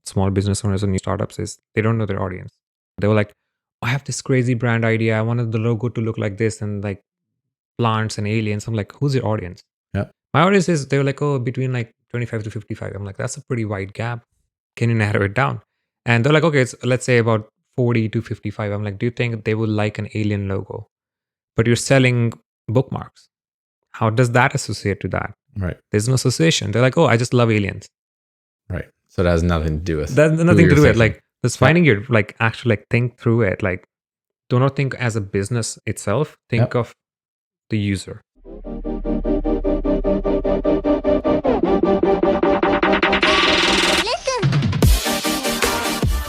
small business owners or new startups is they don't know their audience. They were like, I have this crazy brand idea. I wanted the logo to look like this and like plants and aliens. I'm like, who's your audience? Yeah. My audience is, they were like, oh, between like 25 to 55. I'm like, that's a pretty wide gap. Can you narrow it down? And they're like, okay, it's let's say about 40 to 55. I'm like, do you think they would like an alien logo? But you're selling bookmarks. How does that associate to that? Right. There's no association. They're like, oh, I just love aliens. Right. So it has nothing to do with That's nothing to do with it. thinking. Like, just finding your, like, actually, like, think through it. Like, do not think as a business itself. Think of the user.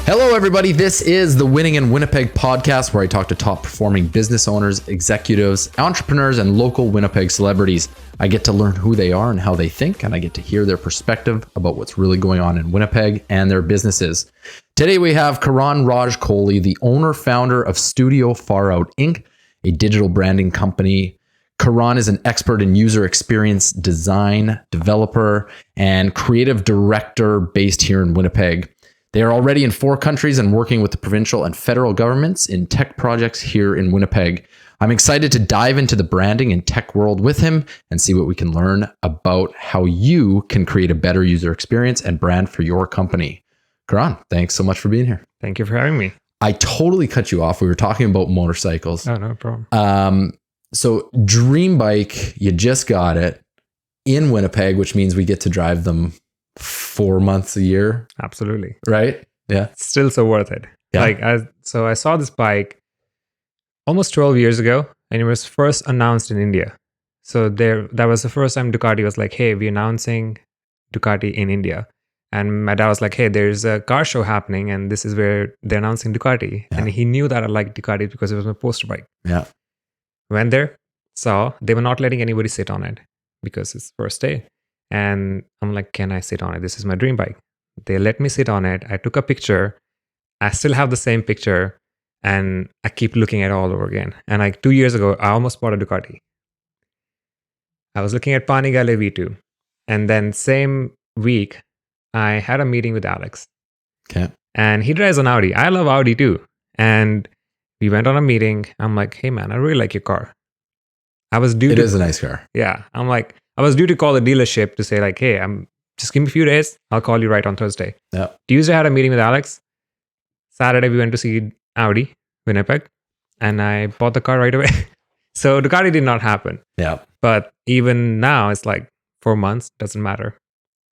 Hello, everybody. This is the Winning in Winnipeg podcast, where I talk to top performing business owners, executives, entrepreneurs, and local Winnipeg celebrities. I get to learn who they are and how they think, and I get to hear their perspective about what's really going on in Winnipeg and their businesses. Today, we have Karan Raj Kohli, the owner-founder of Studio Farout Inc., a digital branding company. Karan is an expert in user experience design, developer, and creative director based here in Winnipeg. They are already in 4 countries and working with the provincial and federal governments in tech projects here in Winnipeg. I'm excited to dive into the branding and tech world with him and see what we can learn about how you can create a better user experience and brand for your company. Karan, thanks so much for being here. Thank you for having me. I totally cut you off. We were talking about motorcycles. Oh, no problem. So Dream Bike, you just got it in Winnipeg, which means we get to drive them 4 months a year. Absolutely. Right? Yeah. Still so worth it. Yeah. Like, I saw this bike almost 12 years ago, and it was first announced in India. So that was the first time Ducati was like, hey, we're announcing Ducati in India. And my dad was like, hey, there's a car show happening, and this is where they're announcing Ducati. Yeah. And he knew that I liked Ducati because it was my poster bike. Yeah. Went there, saw they were not letting anybody sit on it because it's first day. And I'm like, can I sit on it? This is my dream bike. They let me sit on it. I took a picture. I still have the same picture, and I keep looking at it all over again. And like 2 years ago, I almost bought a Ducati. I was looking at Panigale V2. And then same week, I had a meeting with Alex. Okay. And he drives an Audi. I love Audi too. And we went on a meeting. I'm like, hey man, I really like your car. It is a nice car. Yeah. I'm like, I was due to call the dealership to say like, hey, just give me a few days. I'll call you right on Thursday. Yeah. Tuesday I had a meeting with Alex. Saturday we went to see Audi, Winnipeg, and I bought the car right away. So Ducati did not happen. Yeah. But even now it's like 4 months, doesn't matter.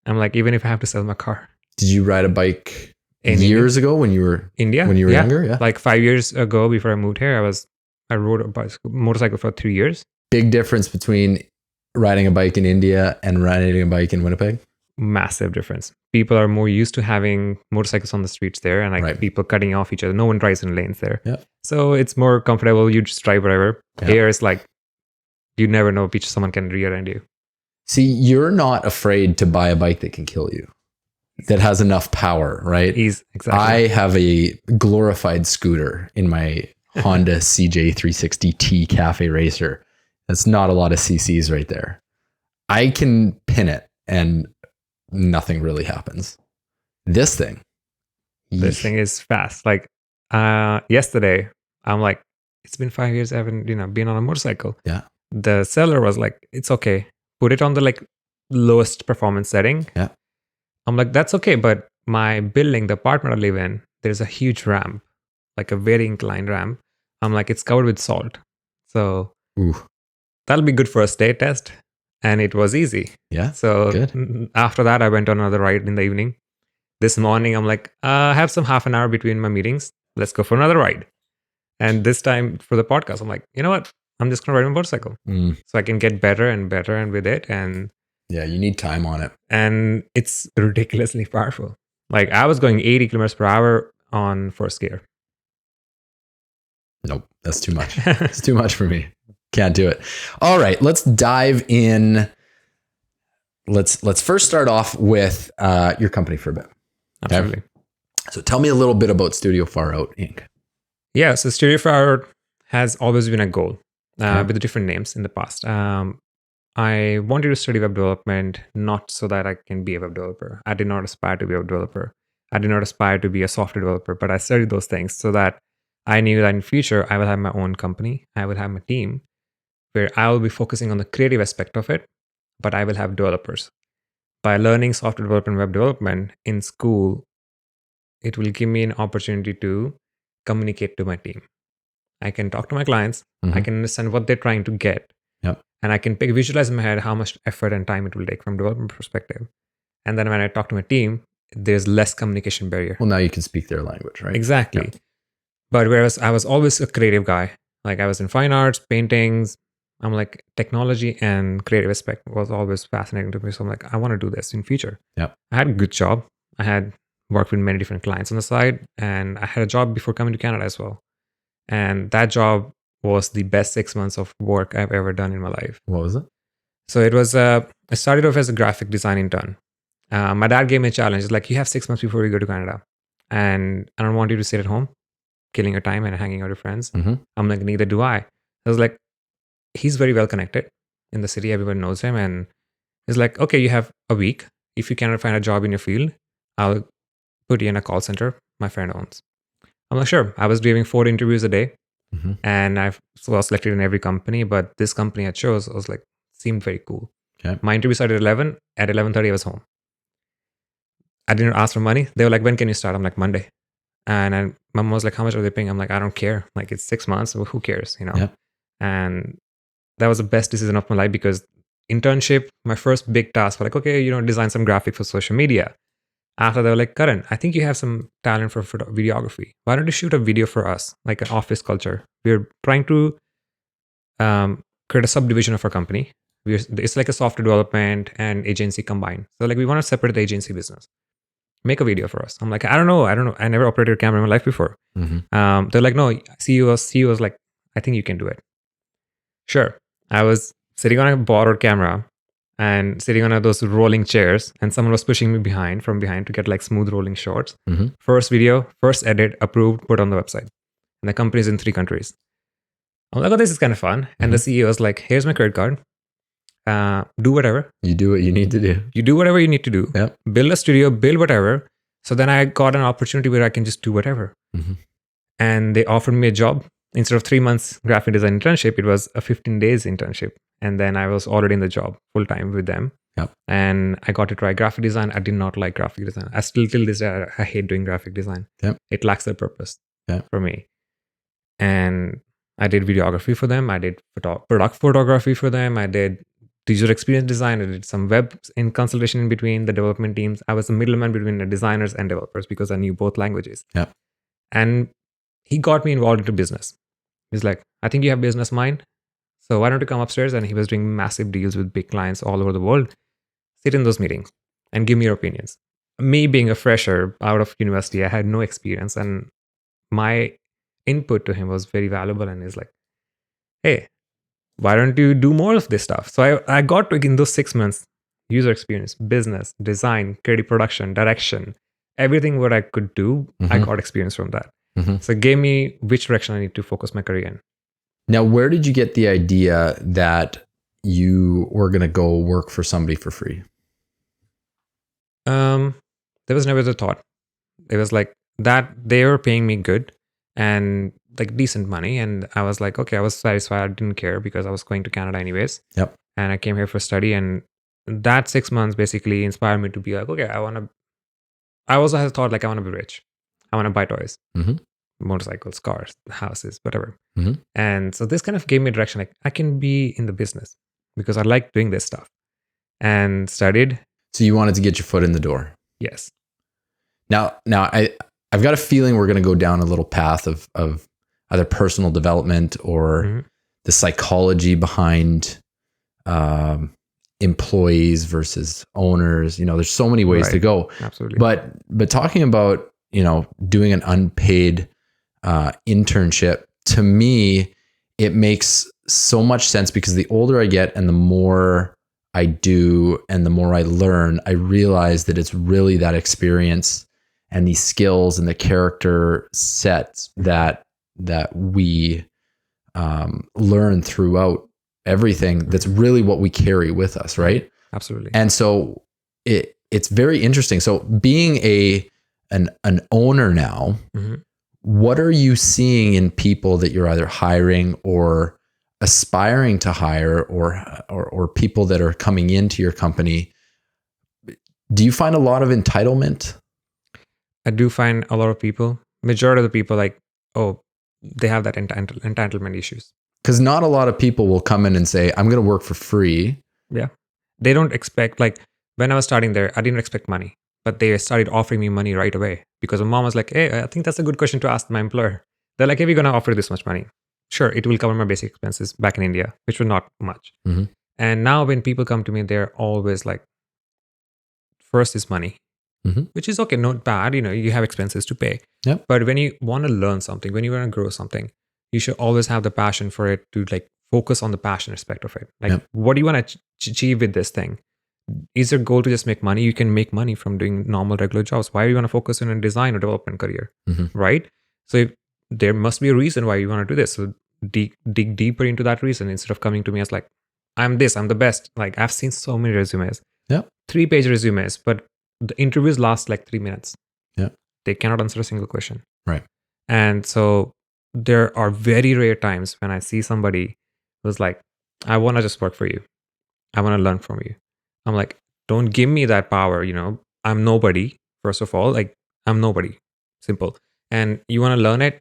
I'm like, even if I have to sell my car. Did you ride a bike In years ago when you were India? younger? Yeah. Like 5 years ago before I moved here, I rode a motorcycle for 3 years. Big difference between riding a bike in India and riding a bike in Winnipeg? Massive difference. People are more used to having motorcycles on the streets there, and like Right. people cutting off each other. No one drives in lanes there. Yeah. So it's more comfortable. You just drive wherever. Yeah. Here it's like, you never know which someone can rear end you. See, you're not afraid to buy a bike that can kill you, that has enough power, right? Exactly. I have a glorified scooter in my Honda CJ360T Cafe Racer. That's not a lot of CCs right there. I can pin it and nothing really happens. This thing is fast. Like yesterday, I'm like, it's been 5 years I haven't been on a motorcycle. Yeah. The seller was like, it's okay. Put it on the like lowest performance setting. Yeah. I'm like, that's okay. But my building, the apartment I live in, there's a huge ramp, like a very inclined ramp. I'm like, it's covered with salt. So Ooh. That'll be good for a day test. And it was easy. Yeah. So Good. After that, I went on another ride in the evening. This morning, I'm like, I have some half an hour between my meetings. Let's go for another ride. And this time for the podcast, I'm like, you know what? I'm just going to ride my motorcycle. So I can get better and better and with it. And yeah, you need time on it. And it's ridiculously powerful. Like I was going 80 kilometers per hour on first gear. Nope, that's too much. It's too much for me. Can't do it. All right, let's dive in. Let's first start off with your company for a bit. Absolutely. Okay? So tell me a little bit about Studio Farout Inc. Yeah, so Studio Farout has always been a goal with different names in the past. I wanted to study web development, not so that I can be a web developer. I did not aspire to be a web developer. I did not aspire to be a software developer, but I studied those things so that I knew that in future I will have my own company. I will have my team where I will be focusing on the creative aspect of it, but I will have developers. By learning software development, web development in school, it will give me an opportunity to communicate to my team. I can talk to my clients. I can understand what they're trying to get. Yep. And I can visualize in my head how much effort and time it will take from development perspective. And then when I talk to my team, there's less communication barrier. Well, now you can speak their language, right? Exactly. Yeah. But whereas I was always a creative guy, like I was in fine arts, paintings, I'm like technology and creative aspect was always fascinating to me. So I'm like, I want to do this in future. Yep. I had a good job. I had worked with many different clients on the side, and I had a job before coming to Canada as well. And that job was the best 6 months of work I've ever done in my life. What was it? So it was, I started off as a graphic design intern. My dad gave me a challenge. He's like, you have 6 months before you go to Canada. And I don't want you to sit at home, killing your time and hanging out with friends. I'm like, neither do I. I was like, he's very well connected in the city. Everyone knows him. And he's like, okay, you have a week. If you cannot find a job in your field, I'll put you in a call center my friend owns. I'm like, sure. I was doing 4 interviews a day. And I was selected in every company. But this company I chose, I was like, seemed very cool. Okay. My interview started at 11. At 11:30, I was home. I didn't ask for money. They were like, when can you start? I'm like, Monday. And my mom was like, how much are they paying? I'm like, I don't care. Like, it's 6 months. Well, who cares? You know? Yeah. And that was the best decision of my life because internship, my first big task was like, okay, design some graphics for social media. After they were like, Karan, I think you have some talent for videography. Why don't you shoot a video for us, like an office culture? We're trying to create a subdivision of our company. It's like a software development and agency combined. So like we want to separate the agency business. Make a video for us. I'm like, I don't know. I never operated a camera in my life before. They're like, no, CEO was like, I think you can do it. Sure. I was sitting on a borrowed camera and sitting on those rolling chairs, and someone was pushing me from behind to get like smooth rolling shots. First video, first edit, approved, put on the website. And the company's in 3 countries. I'm like, oh, this is kind of fun. And the CEO was like, here's my credit card. Do whatever. You do what you need to do. You do whatever you need to do. Yep. Build a studio, build whatever. So then I got an opportunity where I can just do whatever. And they offered me a job. Instead of 3 months graphic design internship, it was a 15 days internship. And then I was already in the job full time with them. Yep. And I got to try graphic design. I did not like graphic design. I still till this day, I hate doing graphic design. Yep. It lacks the purpose Yep. for me. And I did videography for them. I did product photography for them. I did user experience design. I did some web in consultation in between the development teams. I was the middleman between the designers and developers because I knew both languages. Yep. And he got me involved into business. He's like, I think you have business mind. So why don't you come upstairs? And he was doing massive deals with big clients all over the world. Sit in those meetings and give me your opinions. Me being a fresher out of university, I had no experience. And my input to him was very valuable. And he's like, hey, why don't you do more of this stuff? So I got to, in those 6 months, user experience, business, design, creative production, direction, everything what I could do, I got experience from that. So it gave me which direction I need to focus my career in. Now, where did you get the idea that you were going to go work for somebody for free? There was never the thought. It was like that they were paying me good and like decent money. And I was like, okay, I was satisfied. I didn't care because I was going to Canada anyways. Yep. And I came here for study. And that 6 months basically inspired me to be like, okay, I also had thought like, I want to be rich. I want to buy toys, motorcycles, cars, houses, whatever. And so this kind of gave me a direction. Like I can be in the business because I like doing this stuff and studied. So you wanted to get your foot in the door. Yes. Now I've got a feeling we're going to go down a little path of either personal development or the psychology behind employees versus owners. There's so many ways to go. Absolutely. But talking about, doing an unpaid internship, to me, it makes so much sense because the older I get and the more I do and the more I learn, I realize that it's really that experience and these skills and the character sets that we learn throughout everything. That's really what we carry with us, right? Absolutely. And so it's very interesting. So being an owner now, Mhm. what are you seeing in people that you're either hiring or aspiring to hire, or people that are coming into your company? Do you find a lot of entitlement? I do find a lot of people, majority of the people, like, oh, they have that entitlement issues. Because not a lot of people will come in and say, I'm going to work for free. Yeah. They don't expect, like, when I was starting there, I didn't expect money, but they started offering me money right away because my mom was like, hey, I think that's a good question to ask my employer. They're like, hey, we're going to offer this much money. Sure, it will cover my basic expenses back in India, which were not much. Mm-hmm. And now when people come to me, they're always like, first is money, Mm-hmm. which is okay, not bad. You have expenses to pay. Yep. But when you want to learn something, when you want to grow something, you should always have the passion for it, to like focus on the passion aspect of it. Like, Yep. what do you want to achieve with this thing? Is your goal to just make money? You can make money from doing normal, regular jobs. Why do you want to focus on a design or development career? Mm-hmm. Right? So there must be a reason why you want to do this. So dig deeper into that reason instead of coming to me as like, I'm this, I'm the best. Like, I've seen so many resumes. Yep. 3-page resumes, but the interviews last like 3 minutes. Yeah. They cannot answer a single question. Right. And so there are very rare times when I see somebody who's like, I want to just work for you. I want to learn from you. I'm like, don't give me that power. I'm nobody, first of all. Like, I'm nobody. Simple. And you want to learn it?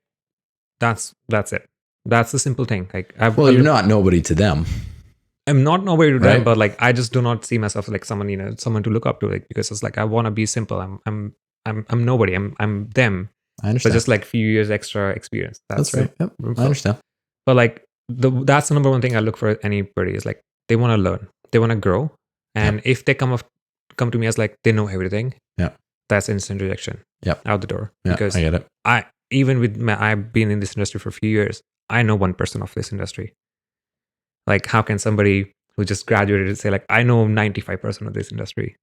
That's it. That's the simple thing. Like, You're not nobody to them. I'm not nobody to Right. them, but like, I just do not see myself like someone, someone to look up to, like, because it's like, I want to be simple. I'm nobody. I'm them. I understand. But just like few years extra experience. That's right. Yep. I understand. But like, that's the number one thing I look for anybody is like, they want to learn, they want to grow, and if they come to me as like they know everything, that's instant rejection. Out the door. Yeah, Because I get it. I've been in this industry for a few years. I know 1% of this industry. Like, how can somebody who just graduated say like, I know 95% of this industry?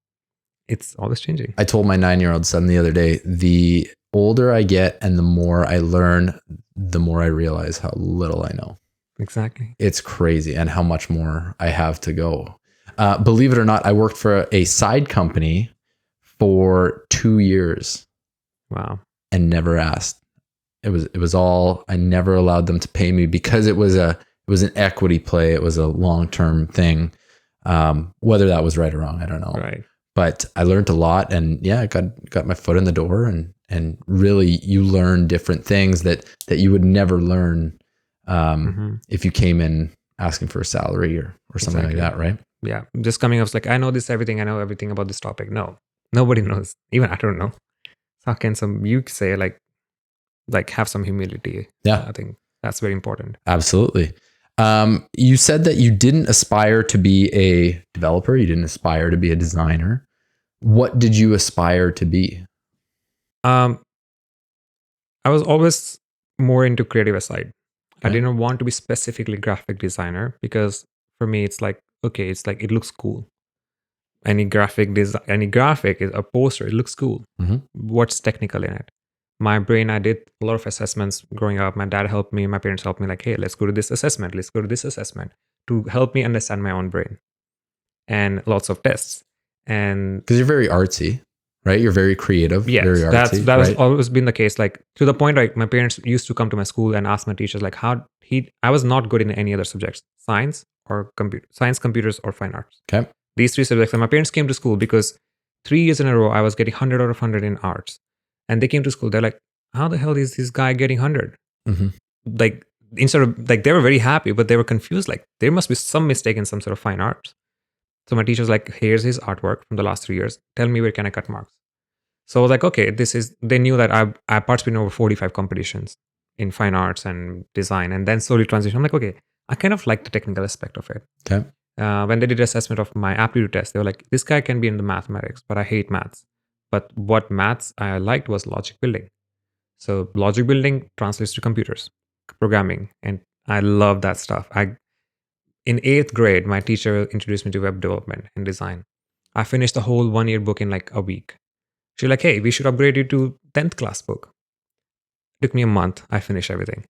It's always changing. I told my 9-year-old son the other day, the older I get and the more I learn, the more I realize how little I know. Exactly. It's crazy, and how much more I have to go. Believe it or not, I worked for a side company for 2 years. Wow. And never asked. It was all, I never allowed them to pay me because it was an equity play. It was a long-term thing. Whether that was right or wrong, I don't know. Right. But I learned a lot, and I got my foot in the door, and really you learn different things that you would never learn if you came in asking for a salary or something like that, right? Yeah. Just coming up like, I know everything about this topic. No, nobody knows. Even I don't know. So how can you say like have some humility? Yeah. I think that's very important. Absolutely. You said that you didn't aspire to be a developer. You didn't aspire to be a designer. What did you aspire to be? I was always more into creative side. Okay. I didn't want to be specifically graphic designer because for me, it's like, okay, it's like, it looks cool. Any graphic is a poster, it looks cool. Mm-hmm. What's technical in it? My brain, I did a lot of assessments growing up. My dad helped me, my parents helped me, like, hey, let's go to this assessment. Let's go to this assessment to help me understand my own brain. And lots of tests. And because you're very artsy, right? You're very creative. Yes, very artsy, that has always been the case. Like, to the point, like, my parents used to come to my school and ask my teachers, like, I was not good in any other subjects, science, computers, or fine arts. Okay. These 3 subjects. And my parents came to school because 3 years in a row, I was getting 100 out of 100 in arts. And they came to school. They're like, how the hell is this guy getting 100? Mm-hmm. Like, instead of, like, they were very happy, but they were confused. Like, there must be some mistake in some sort of fine arts. So my teacher's like, here's his artwork from the last 3 years. Tell me, where can I cut marks? So I was like, okay, they knew that I participated in over 45 competitions in fine arts and design, and then slowly transition. I'm like, okay, I kind of like the technical aspect of it. Okay. When they did assessment of my aptitude test, they were like, this guy can be in the mathematics, but I hate maths. But what maths I liked was logic building. So logic building translates to computers, programming, and I love that stuff. In 8th grade, my teacher introduced me to web development and design. I finished the whole 1-year book in like a week. She's like, hey, we should upgrade you to 10th class book. It took me a month. I finished everything.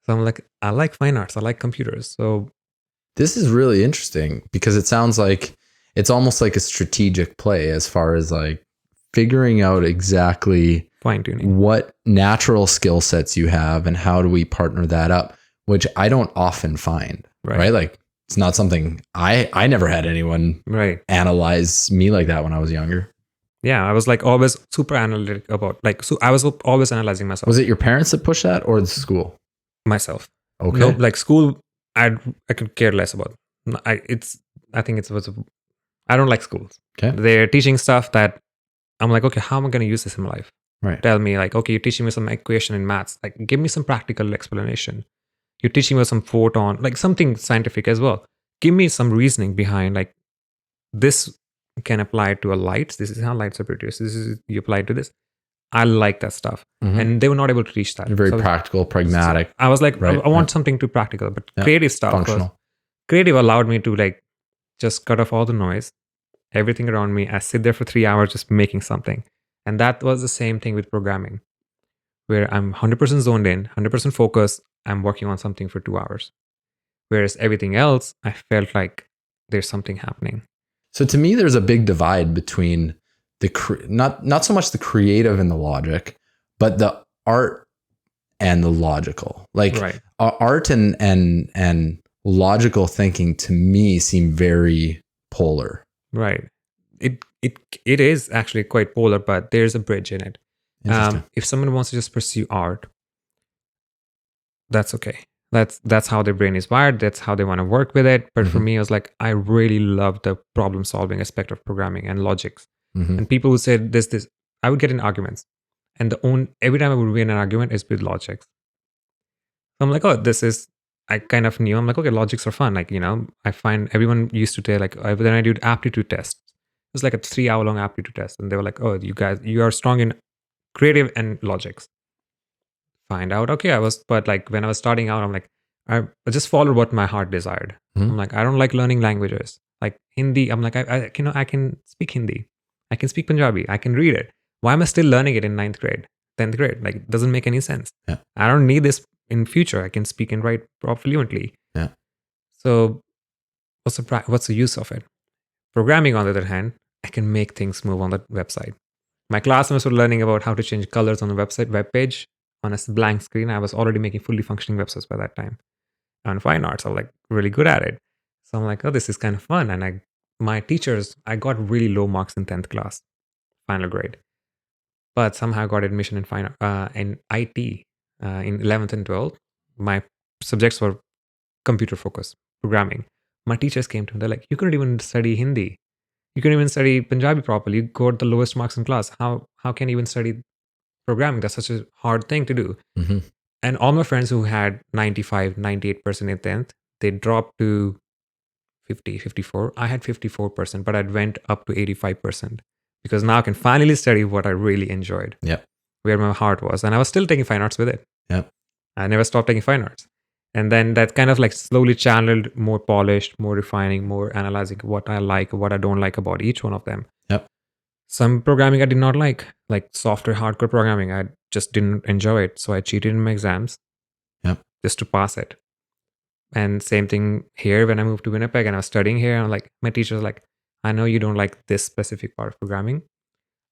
So I'm like, I like fine arts. I like computers. So this is really interesting because it sounds like it's almost like a strategic play as far as like figuring out exactly Fine tuning. what natural skill sets you have and how do we partner that up, which I don't often find, right? Like it's not something I never had anyone Right. analyze me like that when I was younger. Yeah, I was like always super analytic about like, so I was always analyzing myself. Was it your parents that pushed that or the school? Myself. Okay. No, like school, I could care less about. I think it was. I don't like schools. Okay. They're teaching stuff that I'm like, okay, how am I going to use this in my life? Right. Tell me, like, okay, you're teaching me some equation in maths. Like, give me some practical explanation. You're teaching me some photon, like something scientific as well. Give me some reasoning behind, like, this can apply to a light. This is how lights are produced. This is you apply to this. I like that stuff, and they were not able to teach that. You're very practical, pragmatic. So I was like, right? I want something too practical, but creative stuff. Functional. Creative allowed me to like just cut off all the noise, everything around me. I sit there for 3 hours just making something, and that was the same thing with programming, where I'm 100% zoned in, 100% focused. I'm working on something for 2 hours, whereas everything else, I felt like there's something happening. So to me, there's a big divide between the not so much the creative and the logic, but the art and the logical. Like Right. art and logical thinking to me seem very polar. Right. It is actually quite polar, but there's a bridge in it. If someone wants to just pursue art, that's okay. That's how their brain is wired. That's how they want to work with it. But for me, I was like, I really love the problem solving aspect of programming and logics. And people who said this, I would get in arguments, and every time I would win an argument is with logics. So I'm like, oh, I kind of knew. I'm like, okay, logics are fun. Like, I find everyone used to say like, then I did aptitude tests. It was like a 3-hour long aptitude test, and they were like, oh, you are strong in creative and logics. Find out, okay, but like when I was starting out, I'm like, I just followed what my heart desired. I'm like, I don't like learning languages. Like Hindi, I'm like, I can speak Hindi. I can speak Punjabi. I can read it. Why am I still learning it in 9th grade, 10th grade? Like, it doesn't make any sense. Yeah. I don't need this in future. I can speak and write fluently. Yeah. So what's the use of it? Programming, on the other hand, I can make things move on the website. My classmates were learning about how to change colors on the web page on a blank screen. I was already making fully functioning websites by that time. And fine arts, I was like really good at it. So I'm like, oh, this is kind of fun. And my teachers, I got really low marks in 10th class, final grade. But somehow I got admission in IT in 11th and 12th. My subjects were computer focused, programming. My teachers came to me, they're like, you couldn't even study Hindi. You couldn't even study Punjabi properly. You got the lowest marks in class. How can you even study programming? That's such a hard thing to do. And all my friends who had 95, 98% in 10th, they dropped to 50, 54. I had 54%, but I went up to 85% because now I can finally study what I really enjoyed. Yep. Where my heart was. And I was still taking fine arts with it. Yep. I never stopped taking fine arts. And then that kind of like slowly channeled, more polished, more refining, more analyzing what I like, what I don't like about each one of them. Yep. Some programming I did not like software hardcore programming. I just didn't enjoy it. So I cheated in my exams. Yep. Just to pass it. And same thing here when I moved to Winnipeg and I was studying here. I'm like, my teacher was like, I know you don't like this specific part of programming.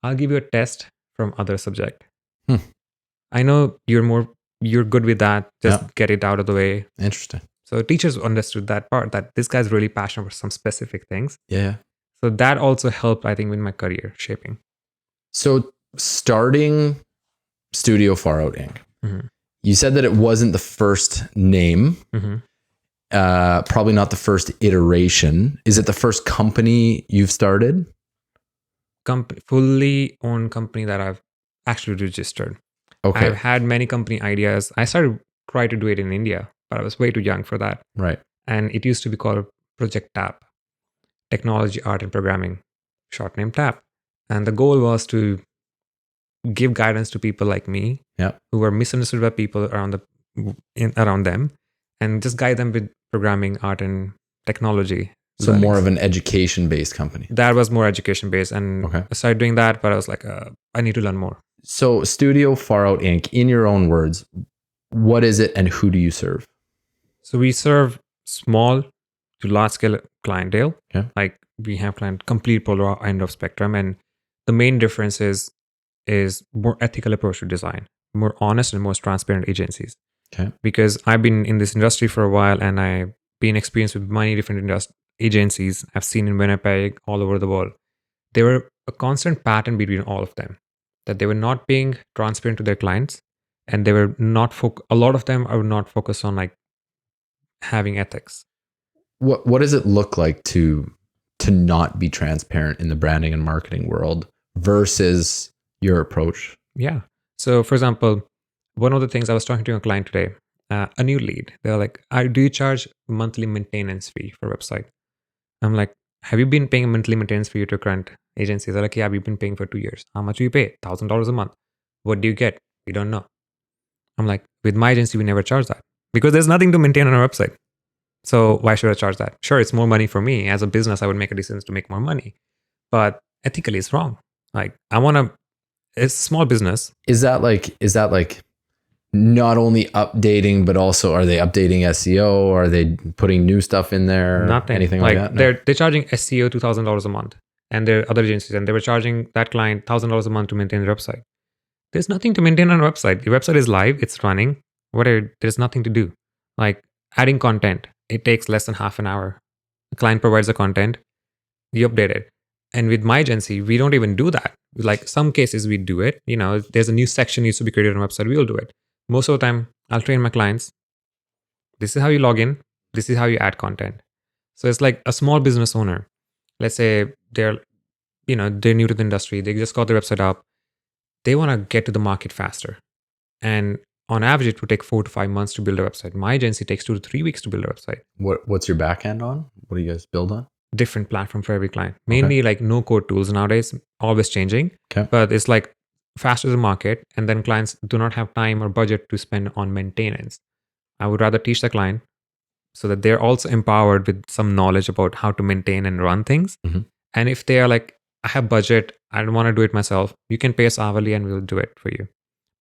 I'll give you a test from other subject. I know you're good with that. Just get it out of the way. Interesting. So teachers understood that part, that this guy's really passionate about some specific things. Yeah. So that also helped, I think, with my career shaping. So starting Studio Farout Inc. You said that it wasn't the first name. Probably not the first iteration. Is it the first company you've started? Fully owned company that I've actually registered. Okay. I've had many company ideas. I started trying to do it in India, but I was way too young for that. Right. And it used to be called Project TAP, Technology, Art and Programming, short name TAP. And the goal was to give guidance to people like me, who were misunderstood by people around them, and just guide them with programming, art, and technology. So more of an education-based company. That was more education-based, and I started doing that, but I was like, I need to learn more. So Studio Farout Inc., in your own words, what is it and who do you serve? So we serve small to large-scale clientele. Okay. Like we have client complete polar end of spectrum, and the main difference is more ethical approach to design, more honest and most transparent agencies. Okay. Because I've been in this industry for a while and I've been experienced with many different agencies I've seen in Winnipeg, all over the world. There were a constant pattern between all of them, that they were not being transparent to their clients, and they were not a lot of them are not focused on like having ethics. What does it look like to not be transparent in the branding and marketing world versus your approach? Yeah. So, for example, one of the things I was talking to a client today, a new lead, they're like, do you charge monthly maintenance fee for website? I'm like, have you been paying a monthly maintenance fee to your current agency? They're like, yeah, we've been paying for 2 years. How much do you pay? $1,000 a month. What do you get? We don't know. I'm like, with my agency, we never charge that because there's nothing to maintain on our website. So why should I charge that? Sure, it's more money for me. As a business, I would make a decision to make more money. But ethically, it's wrong. Like, it's a small business. Is that like not only updating, but also are they updating SEO? Are they putting new stuff in there? Nothing. Anything like that? No. They're charging SEO $2,000 a month, and there are other agencies, and they were charging that client $1,000 a month to maintain their website. There's nothing to maintain on a website. Your website is live, it's running. There's nothing to do. Like adding content, it takes less than half an hour. The client provides the content, you update it. And with my agency, we don't even do that. Like some cases we do it. There's a new section needs to be created on a website, we'll do it. Most of the time, I'll train my clients. This is how you log in. This is how you add content. So it's like a small business owner. Let's say they're new to the industry. They just got their website up. They want to get to the market faster. And on average, it would take 4 to 5 months to build a website. My agency takes 2 to 3 weeks to build a website. What's your back end on? What do you guys build on? Different platform for every client. Mainly like no code tools nowadays, always changing. Okay. But it's like faster the market, and then clients do not have time or budget to spend on maintenance. I would rather teach the client so that they're also empowered with some knowledge about how to maintain and run things. Mm-hmm. And if they are like, I have budget, I don't want to do it myself, you can pay us hourly and we'll do it for you.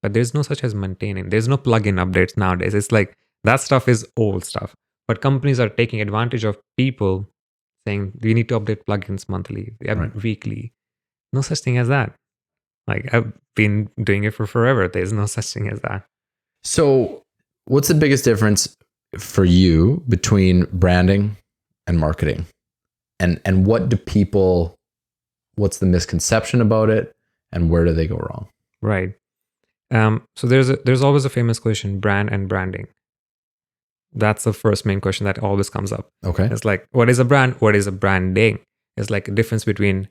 But there's no such as maintaining. There's no plugin updates nowadays. It's like that stuff is old stuff. But companies are taking advantage of people saying we need to update plugins monthly, weekly. No such thing as that. Like I've been doing it for forever. There's no such thing as that. So what's the biggest difference for you between branding and marketing? And what's the misconception about it, and where do they go wrong? Right. So there's always a famous question, brand and branding. That's the first main question that always comes up. Okay. It's like, what is a brand? What is a branding? It's like a difference between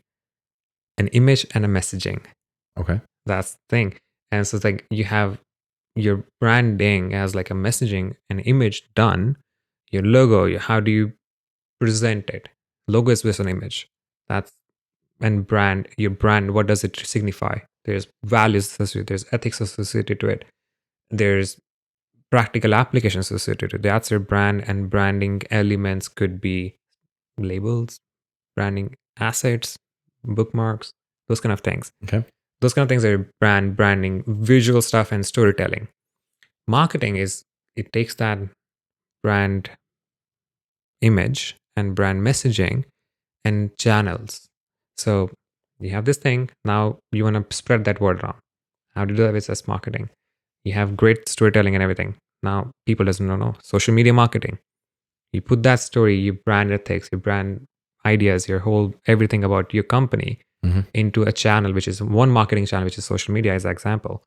an image and a messaging. Okay. That's the thing. And so it's like you have your branding as like a messaging, an image done, your logo, how do you present it? Logo is just an image. And brand, your brand, what does it signify? There's values associated, there's ethics associated to it. There's practical applications associated to it. That's your brand, and branding elements could be labels, branding assets, bookmarks, those kind of things. Okay. Those kind of things are branding, visual stuff, and storytelling. Marketing it takes that brand image and brand messaging and channels. So you have this thing, now you want to spread that word around. How do you do that with this marketing? You have great storytelling and everything. Now people doesn't know. Social media marketing. You put that story, your brand ethics, your brand ideas, your whole everything about your company into a channel, which is one marketing channel, which is social media as an example.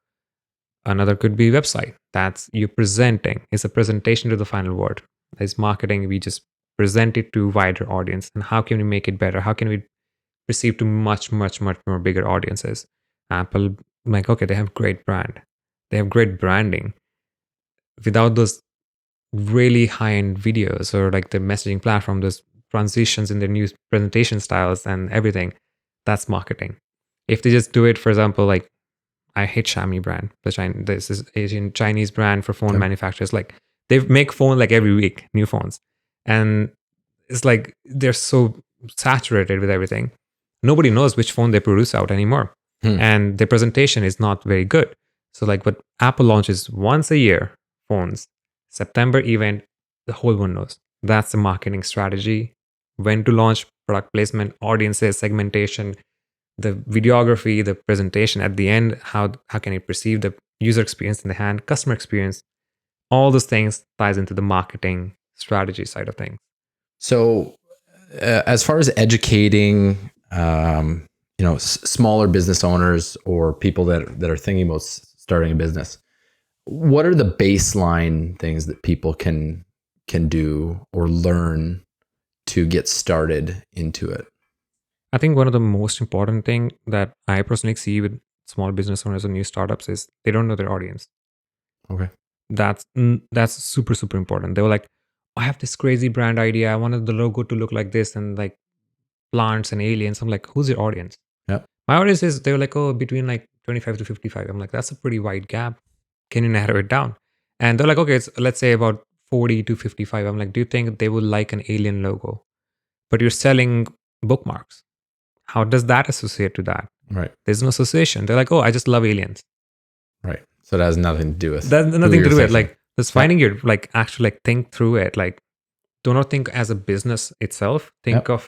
Another could be website. That's you presenting. It's a presentation to the final word. As marketing, we just present it to wider audience. And how can we make it better? How can we receive to much, much, much more bigger audiences? Apple, like, okay, they have great brand. They have great branding. Without those really high-end videos or like the messaging platform, those transitions in their new presentation styles and everything, that's marketing. If they just do it, for example, like I hate Xiaomi brand. This is Asian Chinese brand for phone manufacturers. Like they make phone like every week, new phones. And it's like they're so saturated with everything. Nobody knows which phone they produce out anymore. And their presentation is not very good. So like what Apple launches once a year, phones, September event, the whole one knows. That's the marketing strategy. When to launch, product placement, audiences, segmentation, the videography, the presentation at the end, how can you perceive the user experience in the hand, customer experience, all those things ties into the marketing strategy side of things. So, as far as educating, smaller business owners or people that are thinking about starting a business, what are the baseline things that people can do or learn to get started into it? I think one of the most important thing that I personally see with small business owners and new startups is they don't know their audience. Okay. That's super, super important. They were like, I have this crazy brand idea. I wanted the logo to look like this and like plants and aliens. I'm like, who's your audience? Yep. My audience is, they were like, oh, between like 25 to 55. I'm like, that's a pretty wide gap. Can you narrow it down? And they're like, okay, let's say about 40 to 55. I'm like, do you think they would like an alien logo? But you're selling bookmarks. How does that associate to that? Right. There's no association. They're like, oh, I just love aliens. Right. So that has nothing to do with That's nothing to do with it. Like, just Yep. finding your, like, actually, like, think through it. Like, do not think as a business itself. Think Yep. of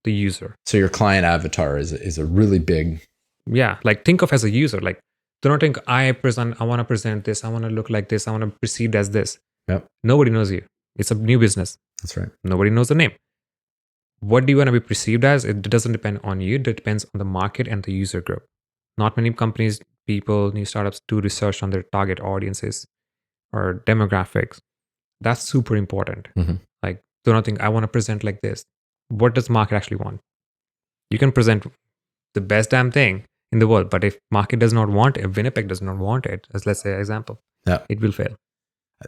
the user. So your client avatar is a really big. Yeah. Like, think of as a user. Like, do not think I want to present this. I want to look like this. I want to be perceived as this. Yep. Nobody knows you. It's a new business. That's right. Nobody knows the name. What do you want to be perceived as? It doesn't depend on you. It depends on the market and the user group. Not many companies, people, new startups do research on their target audiences or demographics. That's super important. Mhm. Like, do not think I want to present like this. What does market actually want? You can present the best damn thing in the world, but if market does not want it, if Winnipeg does not want it, as let's say example, Yeah. it will fail.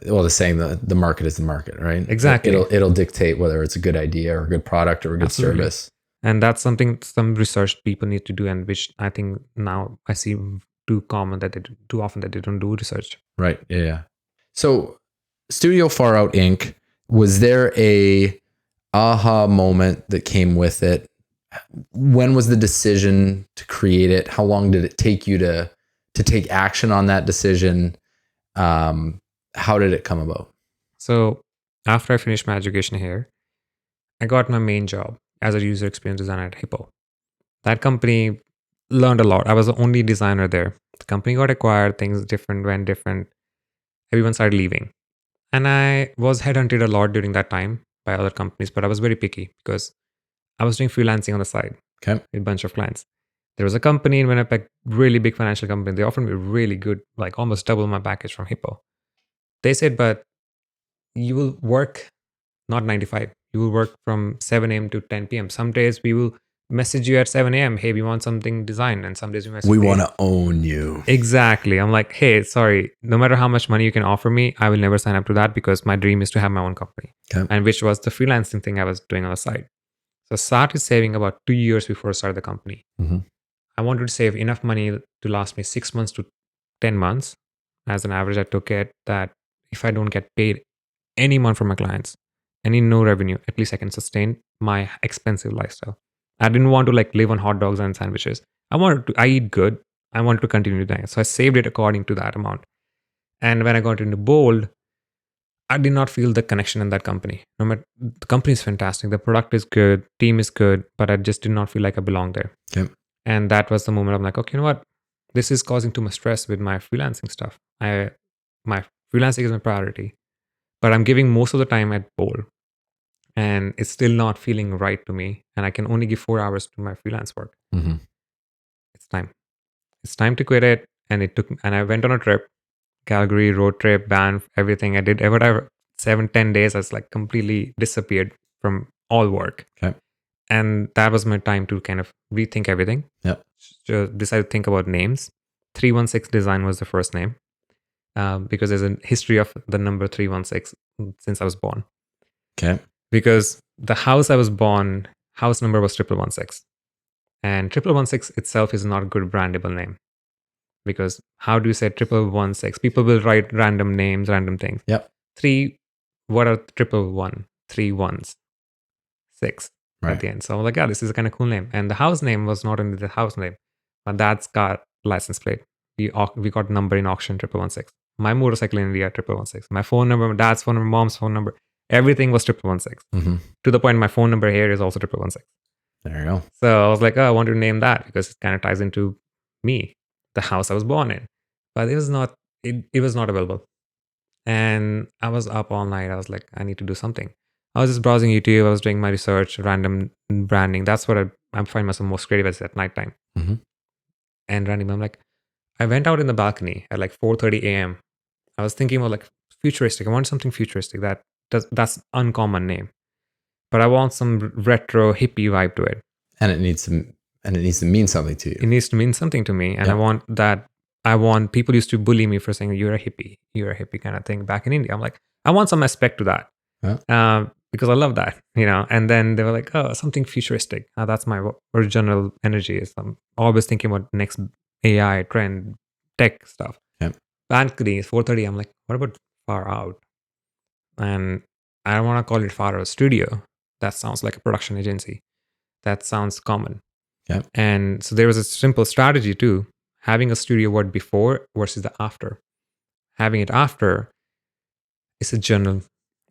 Well, the saying the market is the market, right? Exactly. It'll dictate whether it's a good idea or a good product or a good Absolutely. service. And that's something some research people need to do, and which I think now I see too often that they don't do research. Right. Yeah. So, Studio Farout Inc. Was there a aha moment that came with it? When was the decision to create it? How long did it take you to take action on that decision? How did it come about? So after I finished my education here, I got my main job as a user experience designer at Hippo. That company learned a lot. I was the only designer there. The company got acquired, things went different. Everyone started leaving. And I was headhunted a lot during that time by other companies, but I was very picky because I was doing freelancing on the side Okay. with a bunch of clients. There was a company in Winnipeg, really big financial company. They offered me really good, like almost double my package from Hippo. They said, but you will work not 95. You will work from 7 a.m. to 10 p.m. Some days we will message you at 7 a.m. Hey, we want something designed. And some days we message We you. want to own you. Exactly. I'm like, hey, sorry, no matter how much money you can offer me, I will never sign up to that because my dream is to have my own company. Okay. And which was the freelancing thing I was doing on the side. So I started saving about 2 years before I started the company. Mhm. I wanted to save enough money to last me 6 months to 10 months. As an average, I took it that if I don't get paid any month from my clients, any no revenue, at least I can sustain my expensive lifestyle. I didn't want to like live on hot dogs and sandwiches. I eat good. I wanted to continue doing it. So I saved it according to that amount. And when I got into Bold, I did not feel the connection in that company. No matter, the company is fantastic. The product is good. Team is good. But I just did not feel like I belonged there. Okay. And that was the moment I'm like, okay, you know what? This is causing too much stress with my freelancing stuff. My freelancing is my priority. But I'm giving most of the time at Bold. And it's still not feeling right to me. And I can only give 4 hours to my freelance work. Mhm. It's time. It's time to quit it. And I went on a trip, Calgary road trip, Banff, everything. I did whatever 7-10 days. I was like completely disappeared from all work. Okay. And that was my time to kind of rethink everything. Yep. So decided to think about names. 316 Design was the first name because there's a history of the number 316 since I was born. Okay. Because the house I was born, house number was 116. And 116 itself is not a good brandable name. Because how do you say 116? People will write random names, random things. Yep. What are 111? 3 ones. 6 Right. at the end. So I'm like, yeah, this is a kind of cool name. And the house name was not only the house name, but that's got license plate. We got number in auction 116. My motorcycle in India 116. My phone number, my dad's phone number, mom's phone number, everything was 116. Mhm. To the point my phone number here is also 116. There you go. So I was like, oh, I want to name that because it kind of ties into me, the house I was born in. But it was not available. And I was up all night. I was like, I need to do something. I was just browsing YouTube. I was doing my research, random branding. That's what I find myself most creative at nighttime. Mm-hmm. And randomly, I'm like, I went out in the balcony at like 4:30 a.m. I was thinking about like futuristic. I want something futuristic that's uncommon name, but I want some retro hippie vibe to it. And it needs to mean something to It you. needs to mean something to me, and Yeah. I want people used to bully me for saying you're a hippie kind of thing back in India. I'm like, I want some aspect to that. Yeah. Because I love that, And then they were like, "Oh, something futuristic." That's my original energy. Is I'm always thinking about next AI trend, tech stuff. Yeah. Balcony 4:30. I'm like, what about Far Out? And I don't want to call it Far Out Studio. That sounds like a production agency. That sounds common. Yeah. And so there was a simple strategy too: having a studio word before versus the after. Having it after is a general.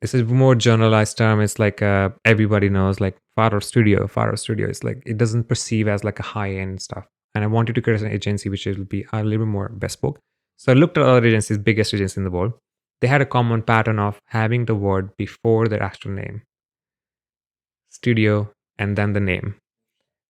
It's a more generalized term. It's like everybody knows, like Faro Studio. Faro Studio is like it doesn't perceive as like a high end stuff. And I wanted to create an agency which will be a little bit more bespoke. So I looked at other agencies, biggest agencies in the world. They had a common pattern of having the word before their actual name, studio, and then the name.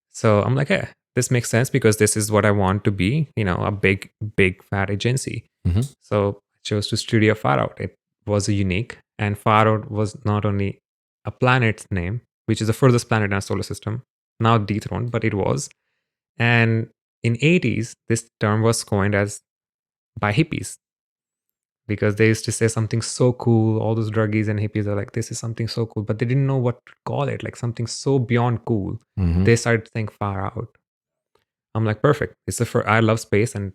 So I'm like, this makes sense because this is what I want to be, a big, big fat agency. Mm-hmm. So I chose to Studio Farout. It was a unique, and Farout was not only a planet's name, which is the furthest planet in our solar system, now dethroned, but it was. And in 80s, this term was coined as by hippies because they used to say something so cool. All those druggies and hippies are like, this is something so cool, but they didn't know what to call it, like something so beyond cool. Mm-hmm. They started to think far out. I'm like, perfect. I love space and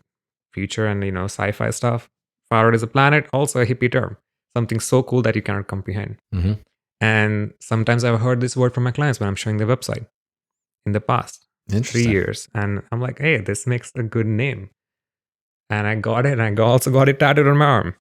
future and sci-fi stuff. Far out is a planet, also a hippie term. Something so cool that you cannot comprehend. Mm-hmm. And sometimes I've heard this word from my clients when I'm showing their website in the past 3 years. And I'm like, hey, this makes a good name. And I got it. And I also got it tattooed on my arm.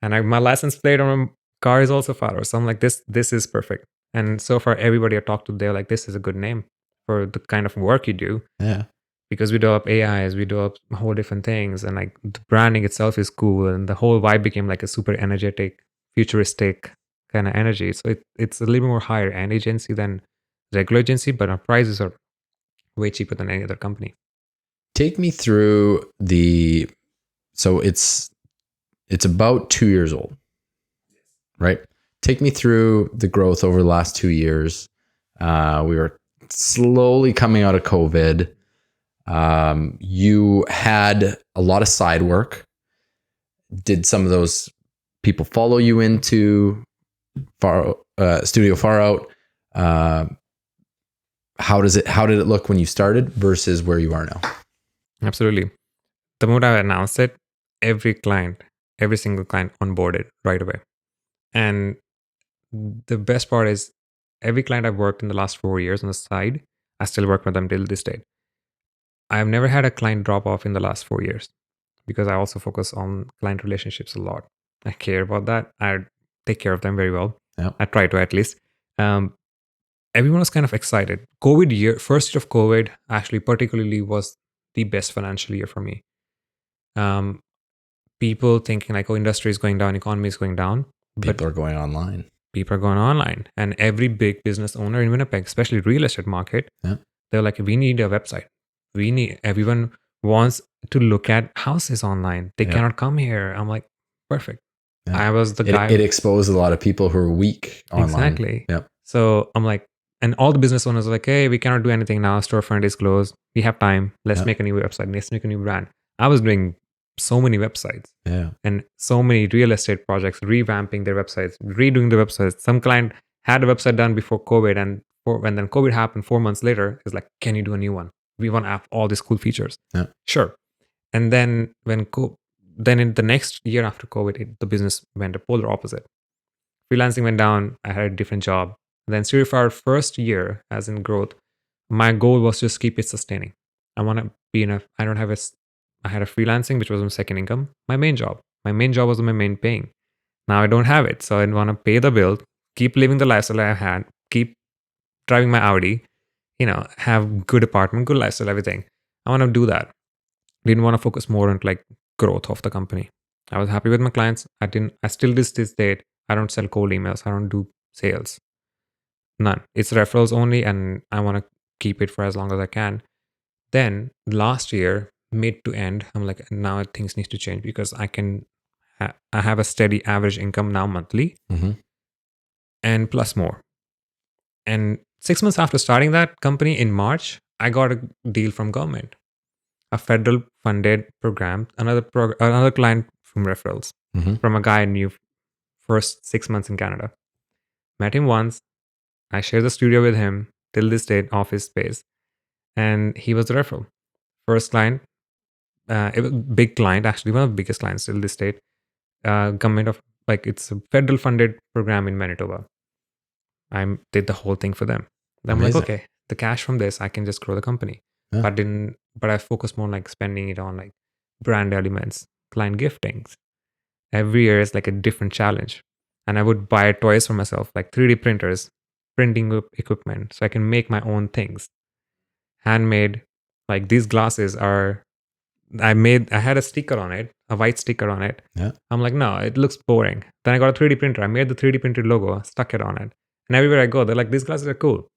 And my license plate on my car is also Faro. So I'm like, this is perfect. And so far, everybody I talked to, they're like, this is a good name for the kind of work you do. Yeah. Because we develop AIs, we develop whole different things. And like the branding itself is cool. And the whole vibe became like a super energetic, futuristic kind of energy. So it's a little bit more higher end agency than regular agency, but our prices are way cheaper than any other company. Take me through so it's about 2 years old, right? Take me through the growth over the last 2 years. We were slowly coming out of COVID. You had a lot of side work. Did some of those people follow you into Studio Farout? How did it look when you started versus where you are now? Absolutely. The moment I announced it, every single client onboarded right away. And the best part is every client I've worked in the last 4 years on the side, I still work with them till this date. I've never had a client drop off in the last 4 years because I also focus on client relationships a lot. I care about that. I take care of them very well. Yeah. I try to at least. Everyone was kind of excited. First year of COVID, actually particularly was the best financial year for me. People thinking like, oh, industry is going down, economy is going down. People are going online. People are going online. And every big business owner in Winnipeg, especially real estate market, they're like, we need a website. Everyone wants to look at houses online. They cannot come here. I'm like, perfect. I was the guy. It exposed a lot of people who are weak online. Exactly. Yep. So I'm like, and all the business owners are like, hey, we cannot do anything now. Storefront is closed. We have time. Let's make a new website. Let's make a new brand. I was doing so many websites and so many real estate projects, revamping their websites, redoing the websites. Some client had a website done before COVID, and when then COVID happened 4 months later, it's like, can you do a new one? We want to have all these cool features. Yeah. Sure. And then then in the next year after COVID, the business went a polar opposite. Freelancing went down. I had a different job. And then Studio Farout first year as in growth, my goal was just keep it sustaining. I want to be enough. I had a freelancing, which was my second income. My main job was my main paying. Now I don't have it. So I want to pay the bill, keep living the lifestyle I had, keep driving my Audi, have good apartment, good lifestyle, everything. I want to do that. Didn't want to focus more on like growth of the company. I was happy with my clients. I still this date. I don't sell cold emails. I don't do sales. None. It's referrals only, and I want to keep it for as long as I can. Then last year, mid to end, I'm like, now things need to change because I have a steady average income now monthly and plus more. And 6 months after starting that company in March, I got a deal from government, a federal funded program, another client from referrals from a guy I knew first 6 months in Canada. Met him once. I shared the studio with him till this date, office space, and he was the referral. First client, it was a big client, actually one of the biggest clients till this date. Government of it's a federal funded program in Manitoba. I did the whole thing for them. I'm like, okay, the cash from this, I can just grow the company. Yeah. But I focus more on like spending it on like brand elements, client giftings. Every year is like a different challenge. And I would buy toys for myself, like 3D printers, printing equipment, so I can make my own things. Handmade, like these glasses are, I had a sticker on it, a white sticker on it. Yeah. I'm like, no, it looks boring. Then I got a 3D printer. I made the 3D printed logo, stuck it on it. And everywhere I go, they're like, these glasses are cool.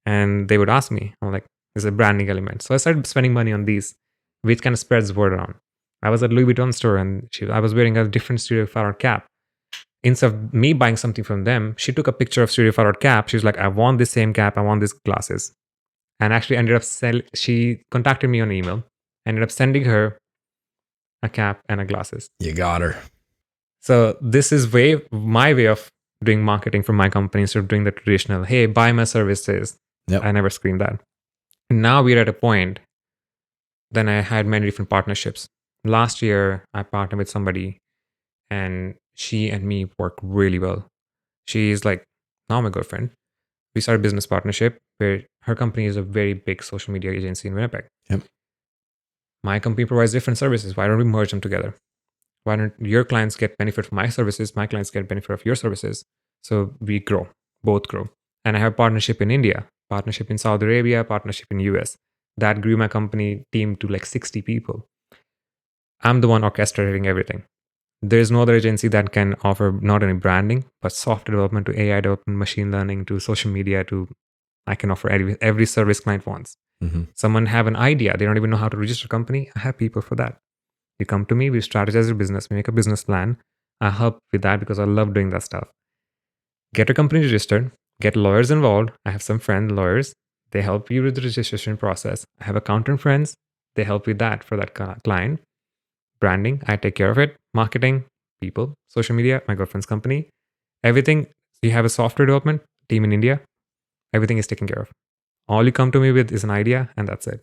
And they would ask me, I'm like, this is a branding element. So I started spending money on these, which kind of spreads word around. I was at Louis Vuitton store and I was wearing a different Studio Farout cap. Instead of me buying something from them, she took a picture of Studio Farout cap. She was like, I want this same cap. I want these glasses. And actually ended up she contacted me on email. Ended up sending her a cap and a glasses. You got her. So this is my way of doing marketing for my company instead of doing the traditional, hey, buy my services. Yep. I never screamed that. Now we're at a point, then I had many different partnerships. Last year, I partnered with somebody and she and me work really well. She's like now my girlfriend. We started a business partnership where her company is a very big social media agency in Winnipeg. Yep. My company provides different services. Why don't we merge them together? Why don't your clients get benefit from my services? My clients get benefit of your services. So we grow, both grow. And I have partnership in India, partnership in Saudi Arabia, partnership in US. That grew my company team to like 60 people. I'm the one orchestrating everything. There's no other agency that can offer not only branding, but software development to AI development, machine learning to social media I can offer every service client wants. Someone have an idea, they don't even know how to register a company. I have people for that. You come to me, we strategize your business, we make a business plan. I help with that because I love doing that stuff. Get your company registered, get lawyers involved. I have some friend lawyers. They help you with the registration process. I have accountant friends. They help with that for that client. Branding, I take care of it. Marketing, people, social media, my girlfriend's company. Everything. You have a software development team in India. Everything is taken care of. All you come to me with is an idea and that's it.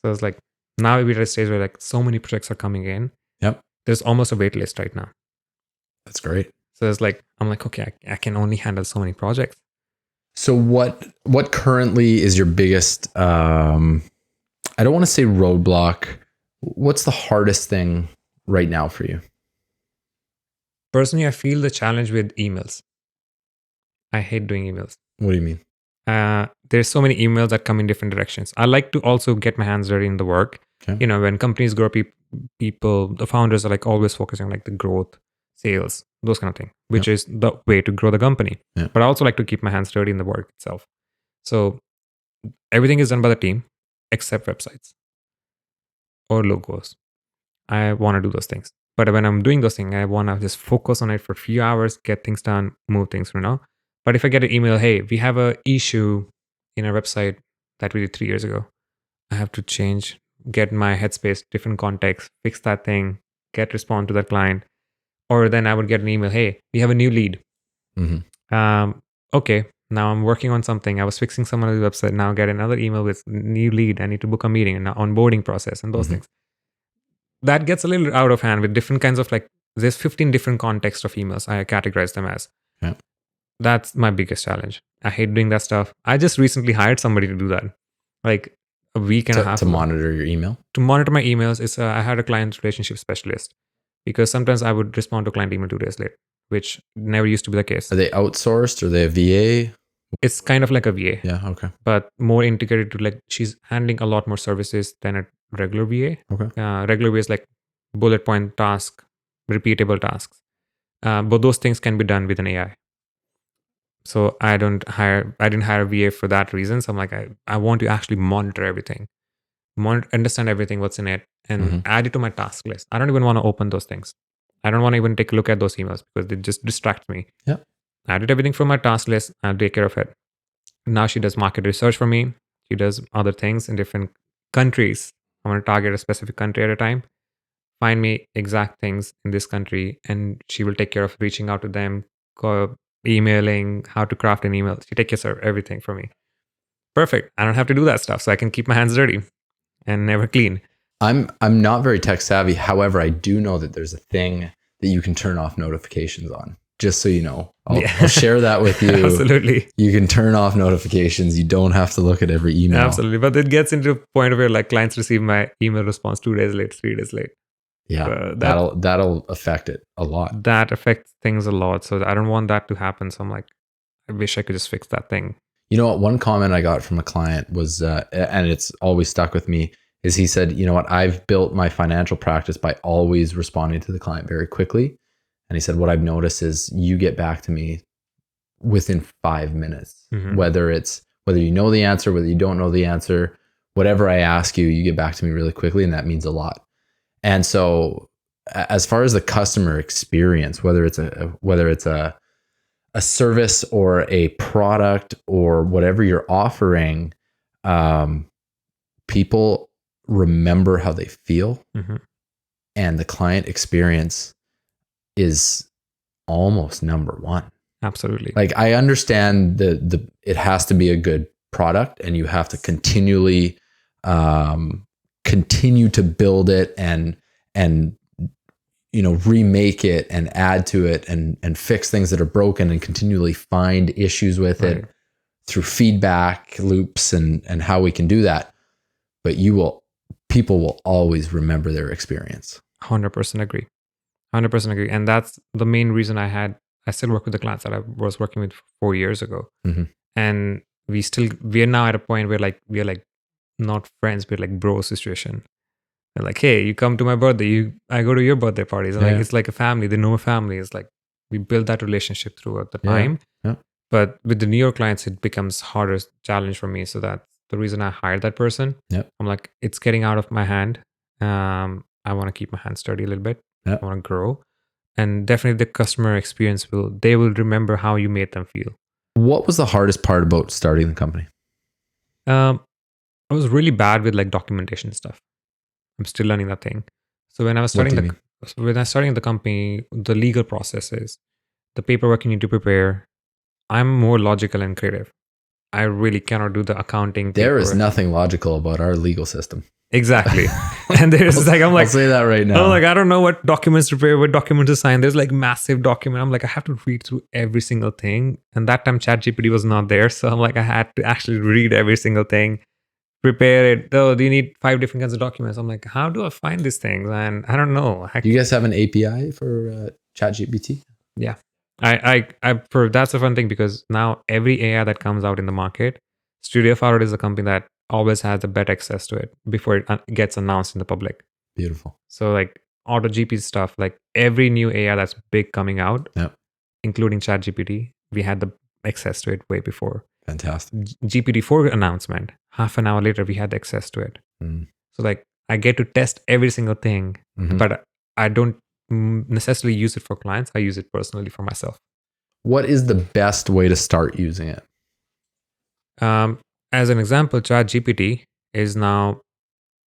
So it's like, now we're at a stage where like so many projects are coming in. Yep. There's almost a wait list right now. That's great. So it's like, I'm like, okay, I can only handle so many projects. So what currently is your biggest, I don't want to say roadblock. What's the hardest thing right now for you? Personally, I feel the challenge with emails. I hate doing emails. What do you mean? There's so many emails that come in different directions. I like to also get my hands dirty in the work. Okay. When companies grow, people, the founders are like always focusing on like the growth, sales, those kind of thing, which is the way to grow the company. Yeah. But I also like to keep my hands dirty in the work itself. So everything is done by the team except websites or logos. I want to do those things. But when I'm doing those things, I want to just focus on it for a few hours, get things done, move things, But if I get an email, hey, we have an issue in our website that we did 3 years ago. I have to change, get my headspace, different context, fix that thing, respond to that client. Or then I would get an email, hey, we have a new lead. Okay, now I'm working on something. I was fixing someone on the website. Now I get another email with new lead. I need to book a meeting and onboarding process and those things. That gets a little out of hand with different kinds of there's 15 different contexts of emails. I categorize them as. Yeah. That's my biggest challenge. I hate doing that stuff. I just recently hired somebody to do that. Like a week and a half to ago. monitor your email? To monitor my emails. I had a client relationship specialist because sometimes I would respond to client email 2 days late, which never used to be the case. Are they outsourced? Are they a VA? It's kind of like a VA, Yeah. Okay. but more integrated to like she's handling a lot more services than a regular VA. Okay. Regular VA is like bullet point task, repeatable tasks. But those things can be done with an AI. So I didn't hire a VA for that reason. So I'm like, I want to actually monitor everything, understand everything what's in it, and Mhm. add it to my task list. I don't even want to open those things. I don't want to even take a look at those emails because they just distract me. Yeah. I added everything from my task list. I'll take care of it. Now she does market research for me. She does other things in different countries. I want to target a specific country at a time. Find me exact things in this country, and she will take care of reaching out to them, emailing, how to craft an email. She takes care of everything for me. Perfect. I don't have to do that stuff, so I can keep my hands dirty and never clean. I'm not very tech savvy. However, I do know that there's a thing that you can turn off notifications on. Just so you know, I'll share that with you. Absolutely. You can turn off notifications. You don't have to look at every email. Absolutely. But it gets into a point where like clients receive my email response 2 days late, 3 days late. Yeah, that'll affect it a lot. That affects things a lot. So I don't want that to happen. So I'm like, I wish I could just fix that thing. You know what? One comment I got from a client was, and it's always stuck with me, is he said, you know what? I've built my financial practice by always responding to the client very quickly. And he said, what I've noticed is you get back to me within 5 minutes, whether you know the answer, whether you don't know the answer, whatever I ask you, you get back to me really quickly. And that means a lot. And so as far as the customer experience, whether it's a service or a product or whatever you're offering, people remember how they feel, and the client experience is almost number one. Absolutely. Like I understand it has to be a good product, and you have to continually continue to build it and remake it and add to it and fix things that are broken and continually find issues with it through feedback loops and how we can do that. But people will always remember their experience. 100% agree. 100% agree. And that's the main reason I still work with the clients that I was working with 4 years ago. And we're now at a point where like, we're like not friends, we're like bro situation. They're like, hey, you come to my birthday, I go to your birthday parties. And like, it's like a family. They know a family. It's like, we build that relationship throughout the time. Yeah. But with the newer clients, it becomes harder challenge for me. So that's the reason I hired that person. I'm like, it's getting out of my hand. I want to keep my hands dirty a little bit. I want to grow. And definitely the customer experience they will remember how you made them feel. What was the hardest part about starting the company? I was really bad with like documentation stuff. I'm still learning that thing. So when I was starting the company, the legal processes, the paperwork you need to prepare, I'm more logical and creative. I really cannot do the accounting. There is nothing logical about our legal system. Exactly. And there's like, I'm like, I'll say that right now. I'm like, I don't know what documents to prepare, what documents to sign. There's like massive document. I'm like, I have to read through every single thing. And that time ChatGPT was not there. So I'm like, I had to actually read every single thing, prepare it. Though you need 5 different kinds of documents. I'm like, how do I find these things? And I don't know. Do you guys have an API for ChatGPT? Yeah. That's a fun thing because now every AI that comes out in the market, Studio Farout is a company that always has a better access to it before it gets announced in the public. Beautiful. So like AutoGP stuff, like every new AI that's big coming out, including ChatGPT, we had the access to it way before. Fantastic. GPT-4 announcement, half an hour later, we had access to it. So like I get to test every single thing, but I don't necessarily use it for clients. I use it personally for myself. What is the best way to start using it? As an example, ChatGPT is now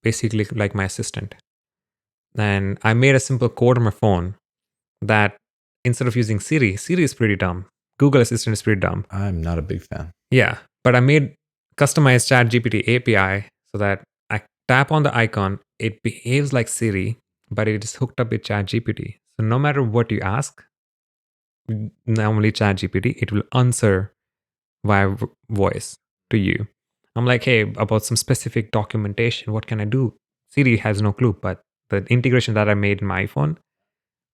basically like my assistant. And I made a simple code on my phone that instead of using Siri is pretty dumb. Google Assistant is pretty dumb. I'm not a big fan. Yeah, but I made customized ChatGPT API so that I tap on the icon, it behaves like Siri, but it is hooked up with ChatGPT. So no matter what you ask, normally ChatGPT, it will answer via voice to you. I'm like, hey, about some specific documentation, what can I do? Siri has no clue, but the integration that I made in my iPhone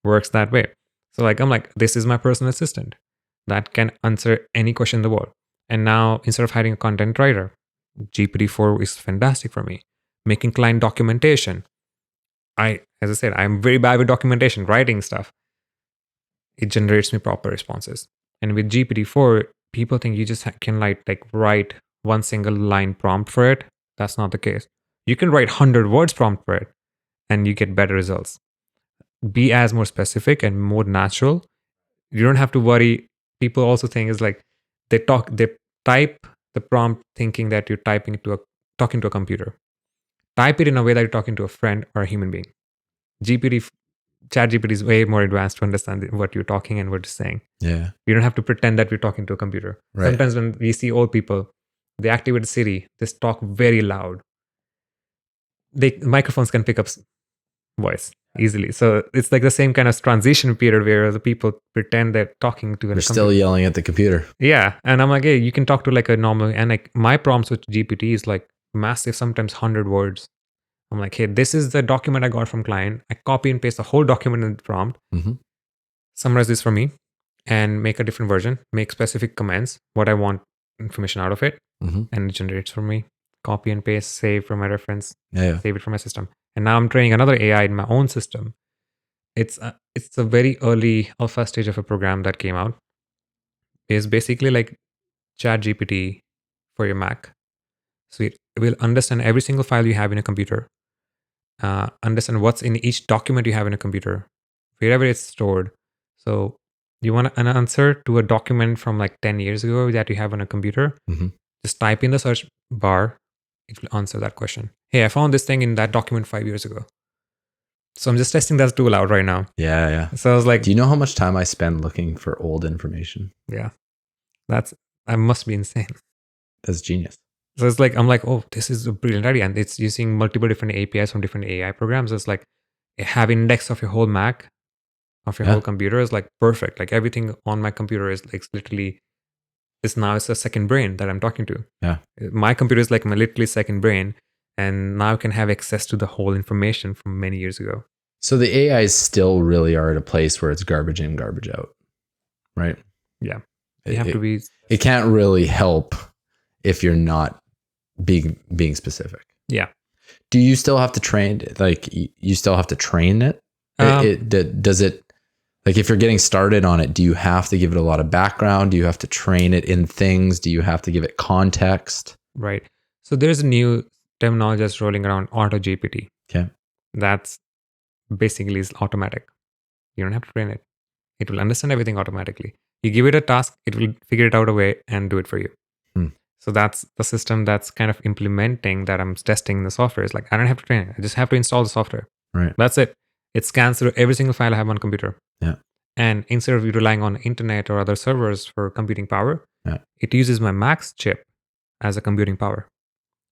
works that way. So like, I'm like, this is my personal assistant that can answer any question in the world. And now instead of hiring a content writer, GPT-4 is fantastic for me. Making client documentation. As I said, I'm very bad with documentation, writing stuff. It generates me proper responses. And with GPT-4, people think you just can like write one single line prompt for it. That's not the case. You can write 100 words prompt for it and you get better results. Be as more specific and more natural. You don't have to worry. People also think is like they type the prompt thinking that you're talking to a computer. Type it in a way that you're talking to a friend or a human being. ChatGPT is way more advanced to understand what you're talking and what you're saying. Yeah. You don't have to pretend that we're talking to a computer. Right. Sometimes when we see old people, they activate Siri, they talk very loud. Microphones can pick up voice easily. So it's like the same kind of transition period where the people pretend they're talking to a They're computer. still yelling at the computer. Yeah. And I'm like, hey, you can talk to like a normal, and like my prompts with GPT is like massive, sometimes 100 words. I'm like, hey, this is the document I got from client. I copy and paste the whole document in the prompt, summarize this for me, and make a different version, make specific comments, what I want information out of it, and it generates for me. Copy and paste, save from my reference, save it from my system. And now I'm training another AI in my own system. It's a very early alpha stage of a program that came out. It's basically like ChatGPT for your Mac. So it will understand every single file you have in a computer, understand what's in each document you have in a computer, wherever it's stored. So you want an answer to a document from like 10 years ago that you have on a computer, just type in the search bar, it will answer that question. Hey, I found this thing in that document 5 years ago. So I'm just testing that tool out right now. Yeah. So I was like, do you know how much time I spend looking for old information? Yeah, I must be insane. That's genius. So it's like, I'm like, oh, this is a brilliant idea. And it's using multiple different APIs from different AI programs. It's like have index of your whole Mac, of your whole computer is like perfect. Like everything on my computer is like literally, it's a second brain that I'm talking to. Yeah. My computer is like my literally second brain. And now I can have access to the whole information from many years ago. So the AIs still really are at a place where it's garbage in, garbage out, right? Yeah. You have to be. It can't really help if you're not being specific. Yeah. Do you still have to train? Like you still have to train it? Does it? Like if you're getting started on it, do you have to give it a lot of background? Do you have to train it in things? Do you have to give it context? Right. So there's a new terminology that's rolling around, auto GPT. Okay. That's basically is automatic. You don't have to train it. It will understand everything automatically. You give it a task, it will figure it out a way and do it for you. So that's the system that's kind of implementing that I'm testing in the software. It's like, I don't have to train it. I just have to install the software. Right. That's it. It scans through every single file I have on computer. Yeah. And instead of relying on internet or other servers for computing power, it uses my Mac's chip as a computing power,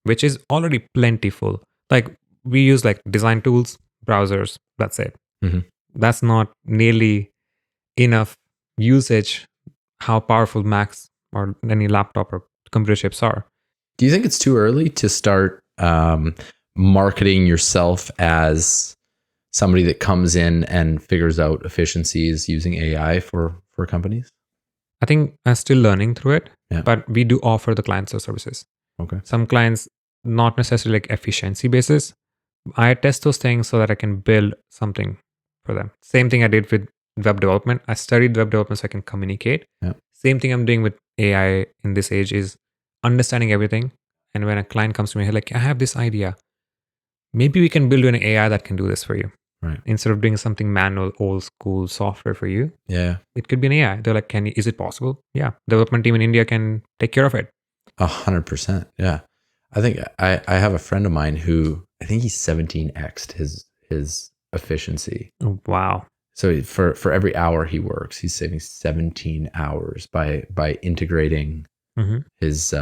which is already plentiful. Like we use like design tools, browsers, that's it. That's not nearly enough usage how powerful Macs or any laptop or computer chips are. Do you think it's too early to start marketing yourself as somebody that comes in and figures out efficiencies using AI for companies? I think I'm still learning through it, but we do offer the clients or services. Okay. Some clients, not necessarily like efficiency basis. I test those things so that I can build something for them. Same thing I did with web development. I studied web development so I can communicate. Same thing I'm doing with AI in this age is understanding everything. And when a client comes to me, like, I have this idea. Maybe we can build an AI that can do this for you. Right. Instead of doing something manual, old school software for you. Yeah. It could be an AI. They're like, is it possible? Yeah. Development team in India can take care of it. 100%. Yeah. I think I have a friend of mine who I think he's 17x'd his efficiency. Oh, wow. So for every hour he works, he's saving 17 hours by integrating his.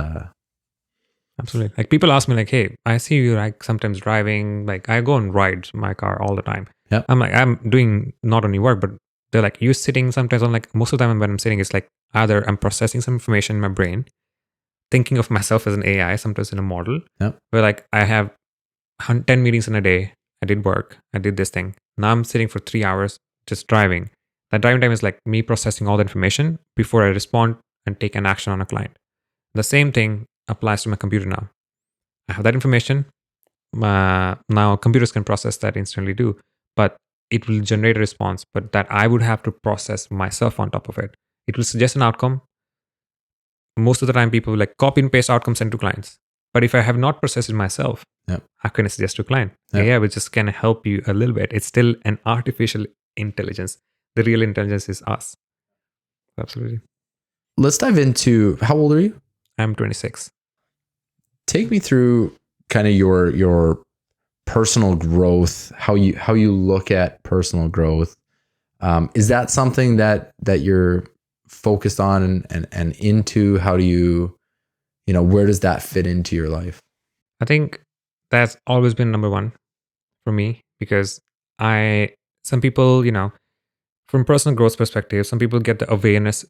Absolutely. Like people ask me like, hey, I see you like sometimes driving, like I go on rides my car all the time. Yep. I'm like, I'm doing not only work, but they're like, you're sitting sometimes on like, most of the time when I'm sitting, it's like either I'm processing some information in my brain, thinking of myself as an AI, sometimes in a model, where like I have 10 meetings in a day. I did work. I did this thing. Now I'm sitting for 3 hours just driving. That driving time is like me processing all the information before I respond and take an action on a client. The same thing applies to my computer now. I have that information. Now computers can process that instantly too, but it will generate a response, but that I would have to process myself on top of it. It will suggest an outcome. Most of the time, people will like copy and paste outcomes sent to clients. But if I have not processed it myself, Yep. how can I suggest to a client? Yep. Yeah, we just can help you a little bit. It's still an artificial intelligence. The real intelligence is us. Absolutely. Let's dive into, how old are you? I'm 26. Take me through kind of your personal growth, how you look at personal growth. Is that something that you're focused on and into? How do you where does that fit into your life? I think that's always been number one for me, because some people, from personal growth perspective, some people get the awareness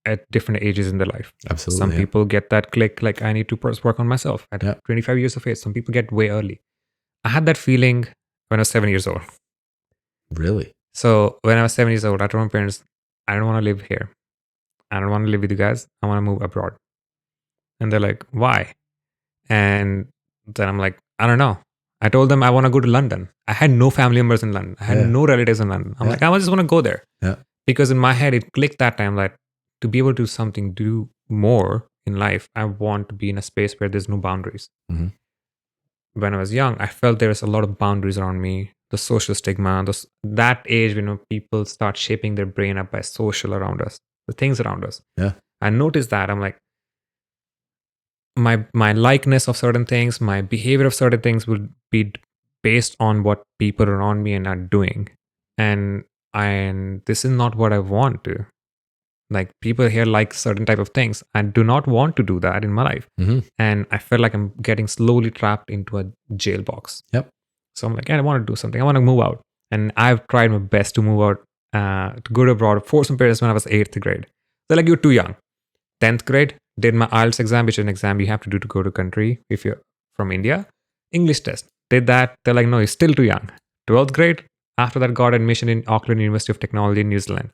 at different ages in their life. Absolutely. Some people get that click, like I need to work on myself at 25 years of age. Some people get way early. I had that feeling when I was 7 years old. Really? So when I was 7 years old, I told my parents, I don't want to live here. I don't want to live with you guys. I want to move abroad. And they're like, why? And then I'm like, I don't know. I told them I want to go to London. I had no family members in London. I had no relatives in London. I'm like, I just want to go there. Yeah. Because in my head, it clicked that time that to be able to do something, do more in life, I want to be in a space where there's no boundaries. Mm-hmm. When I was young, I felt there was a lot of boundaries around me. The social stigma, that age, people start shaping their brain up by social around us, the things around us. Yeah. I noticed that. I'm like, my likeness of certain things, my behavior of certain things would be based on what people around me are doing. And this is not what I want to. Like, people here like certain type of things. I do not want to do that in my life. Mm-hmm. And I felt like I'm getting slowly trapped into a jail box. Yep. So I'm like, I want to do something. I want to move out. And I've tried my best to move out, to go abroad, for some parents when I was 8th grade. They're like, you're too young. 10th grade, did my IELTS exam, which is an exam you have to do to go to country if you're from India. English test. Did that. They're like, no, you're still too young. 12th grade, after that, got admission in Auckland University of Technology in New Zealand.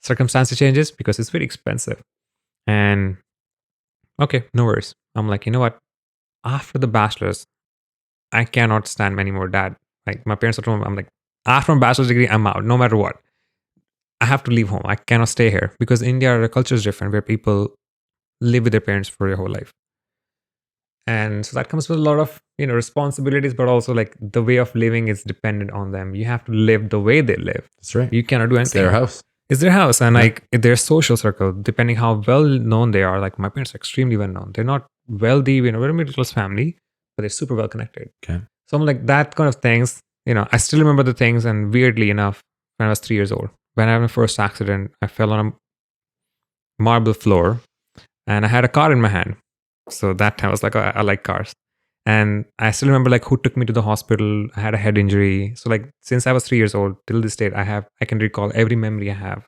Circumstances changes because it's very expensive. And okay, no worries. I'm like, you know what? After the bachelor's, I cannot stand anymore, Dad. Like, my parents are told me, I'm like, after my bachelor's degree, I'm out, no matter what. I have to leave home. I cannot stay here because India, the culture is different, where people live with their parents for their whole life. And so that comes with a lot of, responsibilities, but also like the way of living is dependent on them. You have to live the way they live. That's right. You cannot do anything. It's their house. It's their house. And like their social circle, depending how well known they are. Like, my parents are extremely well known. They're not wealthy, we're a middle class family, but they're super well connected. Okay. So I'm like, that kind of things, I still remember the things. And weirdly enough, when I was 3 years old, when I had my first accident, I fell on a marble floor and I had a car in my hand. So that time I was like, oh, I like cars. And I still remember like who took me to the hospital. I had a head injury. So like, since I was 3 years old till this date, I can recall every memory I have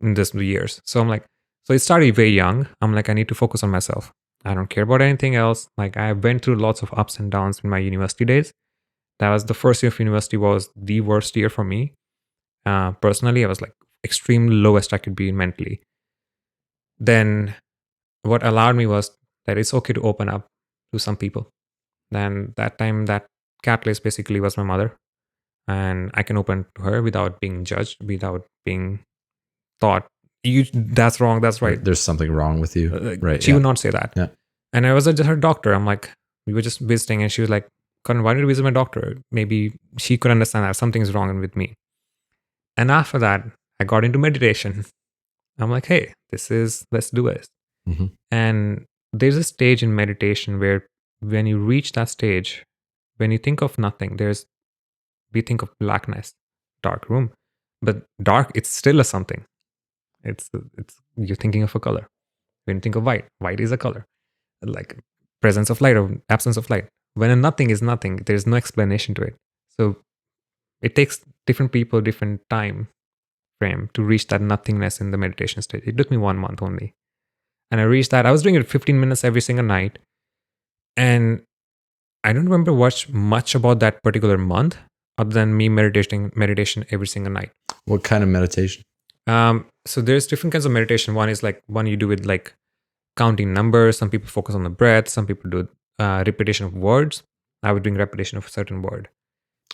in this years. So I'm like, so it started very young. I'm like, I need to focus on myself. I don't care about anything else. Like, I went through lots of ups and downs in my university days. That was the first year of university, was the worst year for me. Personally, I was like extremely lowest I could be mentally. Then what allowed me was that it's okay to open up to some people. Then that time, that catalyst basically was my mother. And I can open to her without being judged, without being thought, that's wrong, that's right. There's something wrong with you. Right. She would not say that. Yeah. And I was just her doctor. I'm like, we were just visiting, and she was like, Karan, why did you visit my doctor? Maybe she could understand that something's wrong with me. And after that, I got into meditation. I'm like, hey, let's do it. Mm-hmm. And there's a stage in meditation where when you reach that stage, when you think of nothing, we think of blackness, dark room, but dark, it's still a something. It's you're thinking of a color. When you think of white is a color, like presence of light or absence of light. When a nothing is nothing, there's no explanation to it. So it takes different people, different time frame to reach that nothingness in the meditation state. It took me 1 month only. And I reached that. I was doing it 15 minutes every single night. And I don't remember much about that particular month other than me meditation every single night. What kind of meditation? So there's different kinds of meditation. One is like one you do with like counting numbers. Some people focus on the breath. Some people do repetition of words. I would doing repetition of a certain word.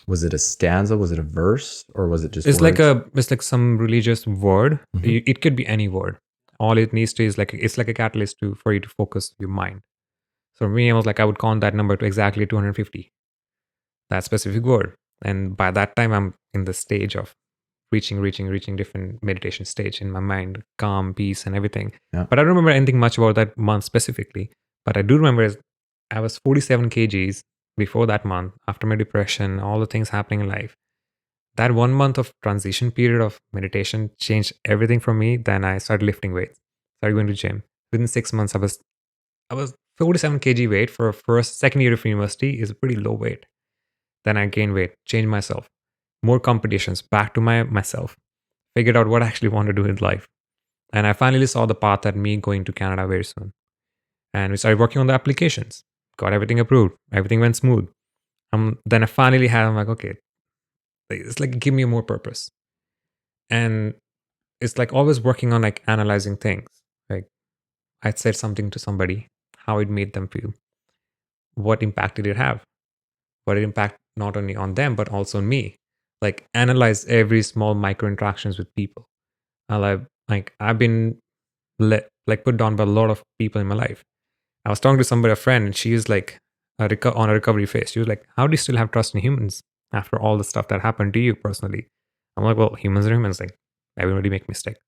Was it a stanza? Was it a verse? Or was it just It's words? like some religious word. Mhm. It could be any word. All it needs to is it's like a catalyst for you to focus your mind. So for me, I was like, I would count that number to exactly 250, that specific word. And by that time, I'm in the stage of reaching different meditation stage in my mind, calm, peace, and everything. Yeah. But I don't remember anything much about that month specifically. But I do remember I was 47 kgs before that month, after my depression, all the things happening in life. That 1 month of transition period of meditation changed everything for me. Then I started lifting weights, started going to gym. Within 6 months, I was 47 kg weight for a second year of university is a pretty low weight. Then I gained weight, changed myself, more competitions, back to myself, figured out what I actually want to do in life. And I finally saw the path at me going to Canada very soon. And we started working on the applications, got everything approved, everything went smooth. Then I finally I'm like, okay, it's like, give me more purpose. And it's like always working on like analyzing things. Like I'd said something to somebody, how it made them feel, what impact did it have, what it impact not only on them but also on me. Like analyze every small micro interactions with people. I've been put down by a lot of people in my life. I was talking to somebody, a friend, and she is like on a recovery phase. She was like, "How do you still have trust in humans after all the stuff that happened to you personally?" I'm like, "Well, humans are humans. Like everybody make mistakes.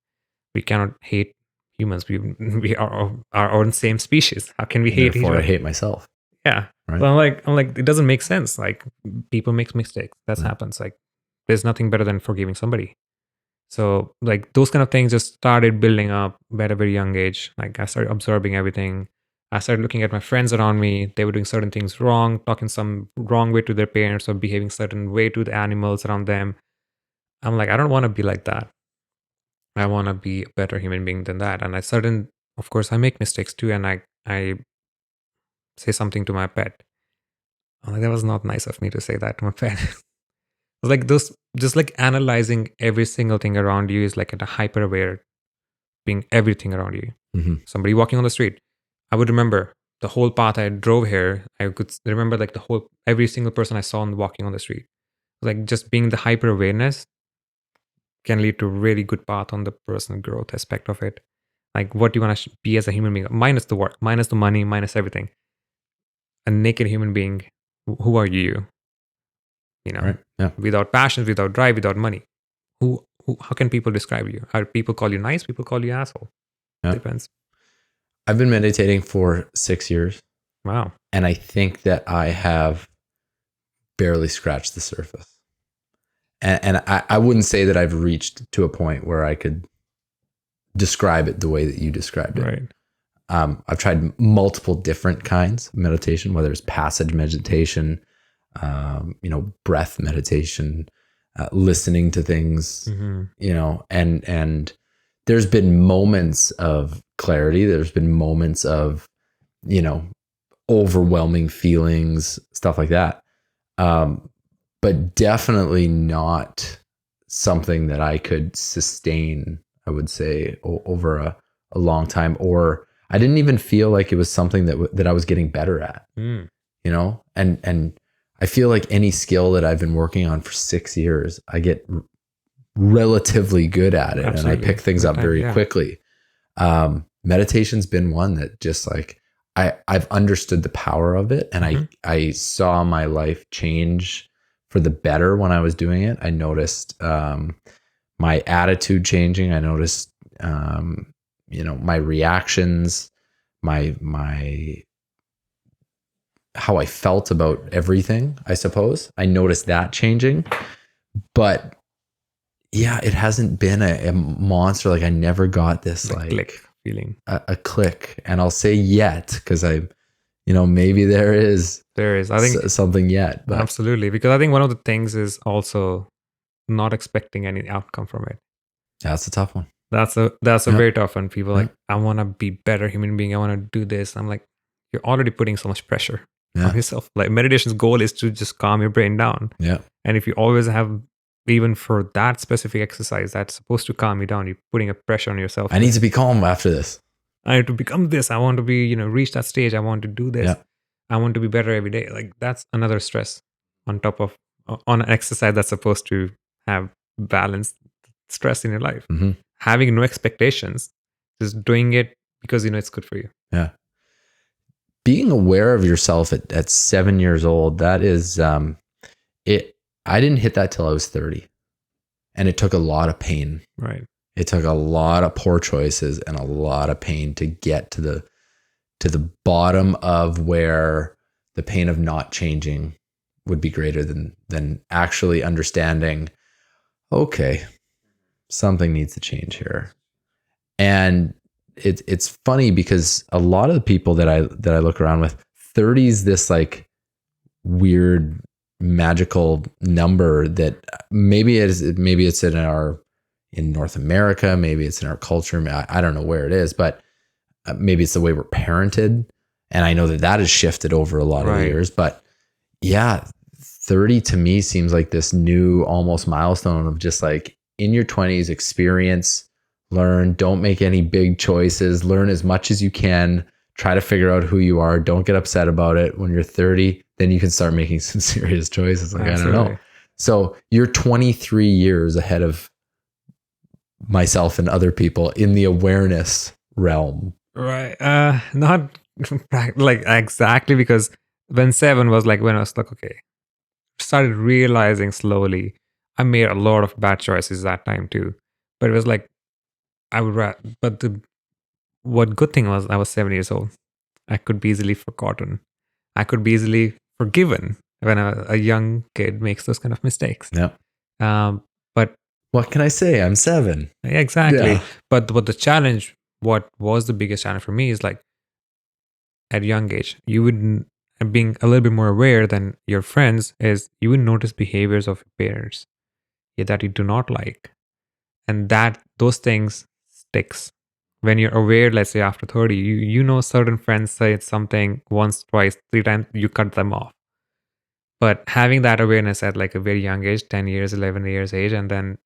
We cannot hate humans. We are our own same species. How can we hate each Therefore, other?" I hate myself. Yeah. Right. So I'm like, it doesn't make sense. Like people make mistakes. That happens. Like there's nothing better than forgiving somebody. So like those kind of things just started building up at a very young age. Like I started observing everything. I started looking at my friends around me. They were doing certain things wrong, talking some wrong way to their parents or behaving certain way to the animals around them. I'm like, I don't want to be like that. I want to be a better human being than that. And of course, I make mistakes too. And I say something to my pet. I'm like, that was not nice of me to say that to my pet. Like those, just like analyzing every single thing around you is like at a hyper aware, being everything around you. Mm-hmm. Somebody walking on the street, I would remember the whole path I drove here. I could remember like every single person I saw walking on the street. Like just being the hyper awareness can lead to really good path on the personal growth aspect of it. Like what do you want to be as a human being, minus the work, minus the money, minus everything. A naked human being, who are you? You know, Right. Yeah. without passion, without drive, without money. How can people describe you? Are people call you nice? People call you asshole. Yeah. Depends. I've been meditating for 6 years. Wow. And I think that I have barely scratched the surface. And I wouldn't say that I've reached to a point where I could describe it the way that you described it. Right. I've tried multiple different kinds of meditation, whether it's passage meditation, breath meditation, listening to things, and there's been moments of clarity. There's been moments of, overwhelming feelings, stuff like that. But definitely not something that I could sustain, I would say, over a long time, or I didn't even feel like it was something that I was getting better at, and I feel like any skill that I've been working on for 6 years, I get relatively good at it. Absolutely. And I pick things up very quickly. Meditation's been one that just like, I've understood the power of it, and I saw my life change for the better when I was doing it. I noticed my attitude changing. I noticed my reactions, my how I felt about everything, I suppose. I noticed that changing. But yeah, it hasn't been a monster. Like I never got this like click feeling. A click. And I'll say yet, because maybe there is I think something yet. But. Absolutely. Because I think one of the things is also not expecting any outcome from it. That's a tough one. That's a very tough one. People like, I want to be better human being. I want to do this. I'm like, you're already putting so much pressure on yourself. Like meditation's goal is to just calm your brain down. Yeah. And if you always have, even for that specific exercise that's supposed to calm you down, you're putting a pressure on yourself. I need to be calm after this. I have to become this. I want to be, reach that stage. I want to do this. Yeah. I want to be better every day. Like that's another stress on top of on an exercise that's supposed to have balanced stress in your life. Hmm. Having no expectations, just doing it because it's good for you. Yeah. Being aware of yourself at 7 years old, that is it. I didn't hit that till I was 30. And it took a lot of pain. Right. It took a lot of poor choices and a lot of pain to get to the bottom of where the pain of not changing would be greater than actually understanding, okay, something needs to change here. And it's funny because a lot of the people that I look around with, 30 is this like weird magical number that maybe it's in North America, maybe it's in our culture. I don't know where it is, but maybe it's the way we're parented. And I know that has shifted over a lot of Right. years, but yeah, 30 to me seems like this new almost milestone of just like in your 20s, experience, learn, don't make any big choices, learn as much as you can, try to figure out who you are. Don't get upset about it. When you're 30, then you can start making some serious choices. Like, Absolutely. I don't know. So you're 23 years ahead of myself and other people in the awareness realm. Right. Not like exactly, because when 7 was like when I was like, okay, started realizing slowly. I made a lot of bad choices that time too. But it was like I would but the what good thing was I was 7 years old. I could be easily forgotten. I could be easily forgiven when a young kid makes those kind of mistakes. Yeah. But What can I say? I'm 7. yeah, exactly. Yeah. But what the challenge, what was the biggest challenge for me is like at a young age, you would being a little bit more aware than your friends is you would notice behaviors of your parents that you do not like, and that those things sticks when you're aware. Let's say after 30, you know certain friends say something once, twice, 3 times, you cut them off. But having that awareness at like a very young age, 10 years, 11 years age, and then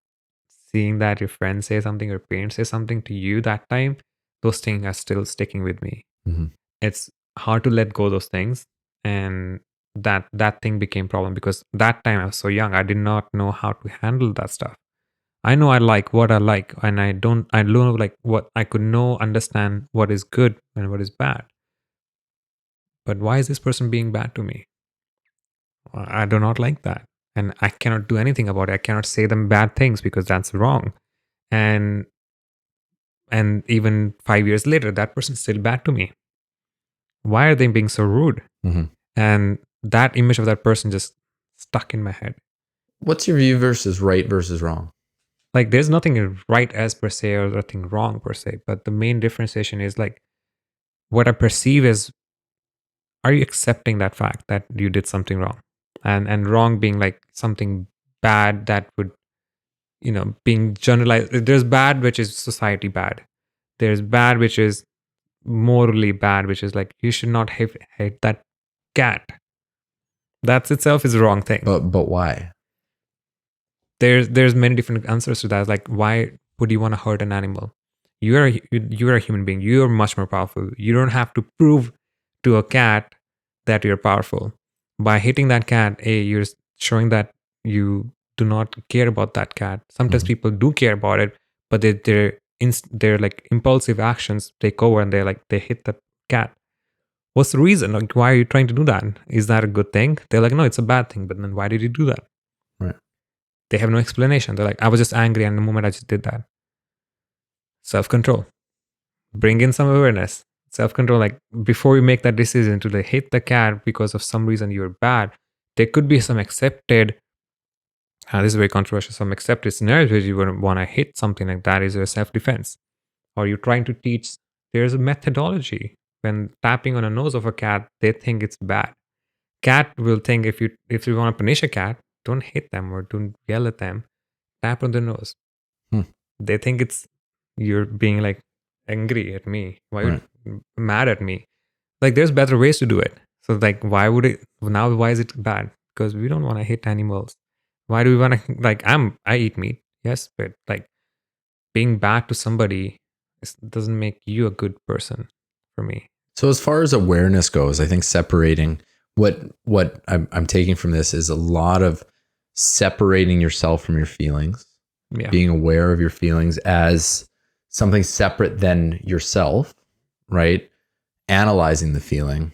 seeing that your friends say something or parents say something to you that time, those things are still sticking with me. Mm-hmm. It's hard to let go of those things, and that thing became problem because that time I was so young. I did not know how to handle that stuff. I know I like what I like, and I don't like what I could understand what is good and what is bad. But why is this person being bad to me? I do not like that, and I cannot do anything about it. I cannot say them bad things because that's wrong. And even 5 years later, that person's still bad to me. Why are they being so rude? Mm-hmm. And that image of that person just stuck in my head. What's your view versus right versus wrong? Like there's nothing right as per se or nothing wrong per se, but the main differentiation is like what I perceive is, are you accepting that fact that you did something wrong? And wrong being like something bad that would, being generalized. There's bad, which is society bad. There's bad, which is morally bad, which is like you should not hate that cat. That itself is a wrong thing. But why? There's many different answers to that. Like, why would you want to hurt an animal? You're a human being. You're much more powerful. You don't have to prove to a cat that you're powerful. By hitting that cat, you're showing that you do not care about that cat. Sometimes Mhm. people do care about it, but their like impulsive actions take over, and they hit the cat. What's the reason? Like, why are you trying to do that? Is that a good thing? They're like, no, it's a bad thing. But then why did you do that? Right. They have no explanation. They're like, I was just angry, and the moment I just did that. Self-control. Bring in some awareness. Self-control. Like before you make that decision to hit the cat because of some reason you're bad, there could be some accepted. This is very controversial. Some accepted scenarios where you would want to hit something like that is a self-defense, or you're trying to teach. There's a methodology. When tapping on a nose of a cat, they think it's bad. Cat will think if you want to punish a cat, don't hit them or don't yell at them. Tap on the nose. Hmm. They think it's you're being like angry at me. Why Right. you mad at me? Like there's better ways to do it. So like why would it now? Why is it bad? Because we don't want to hit animals. Why do we want to like I eat meat? Yes, but like being bad to somebody It doesn't make you a good person for me. So as far as awareness goes, I think separating what I'm taking from this is a lot of separating yourself from your feelings, Yeah. being aware of your feelings as something separate than yourself, right? Analyzing the feeling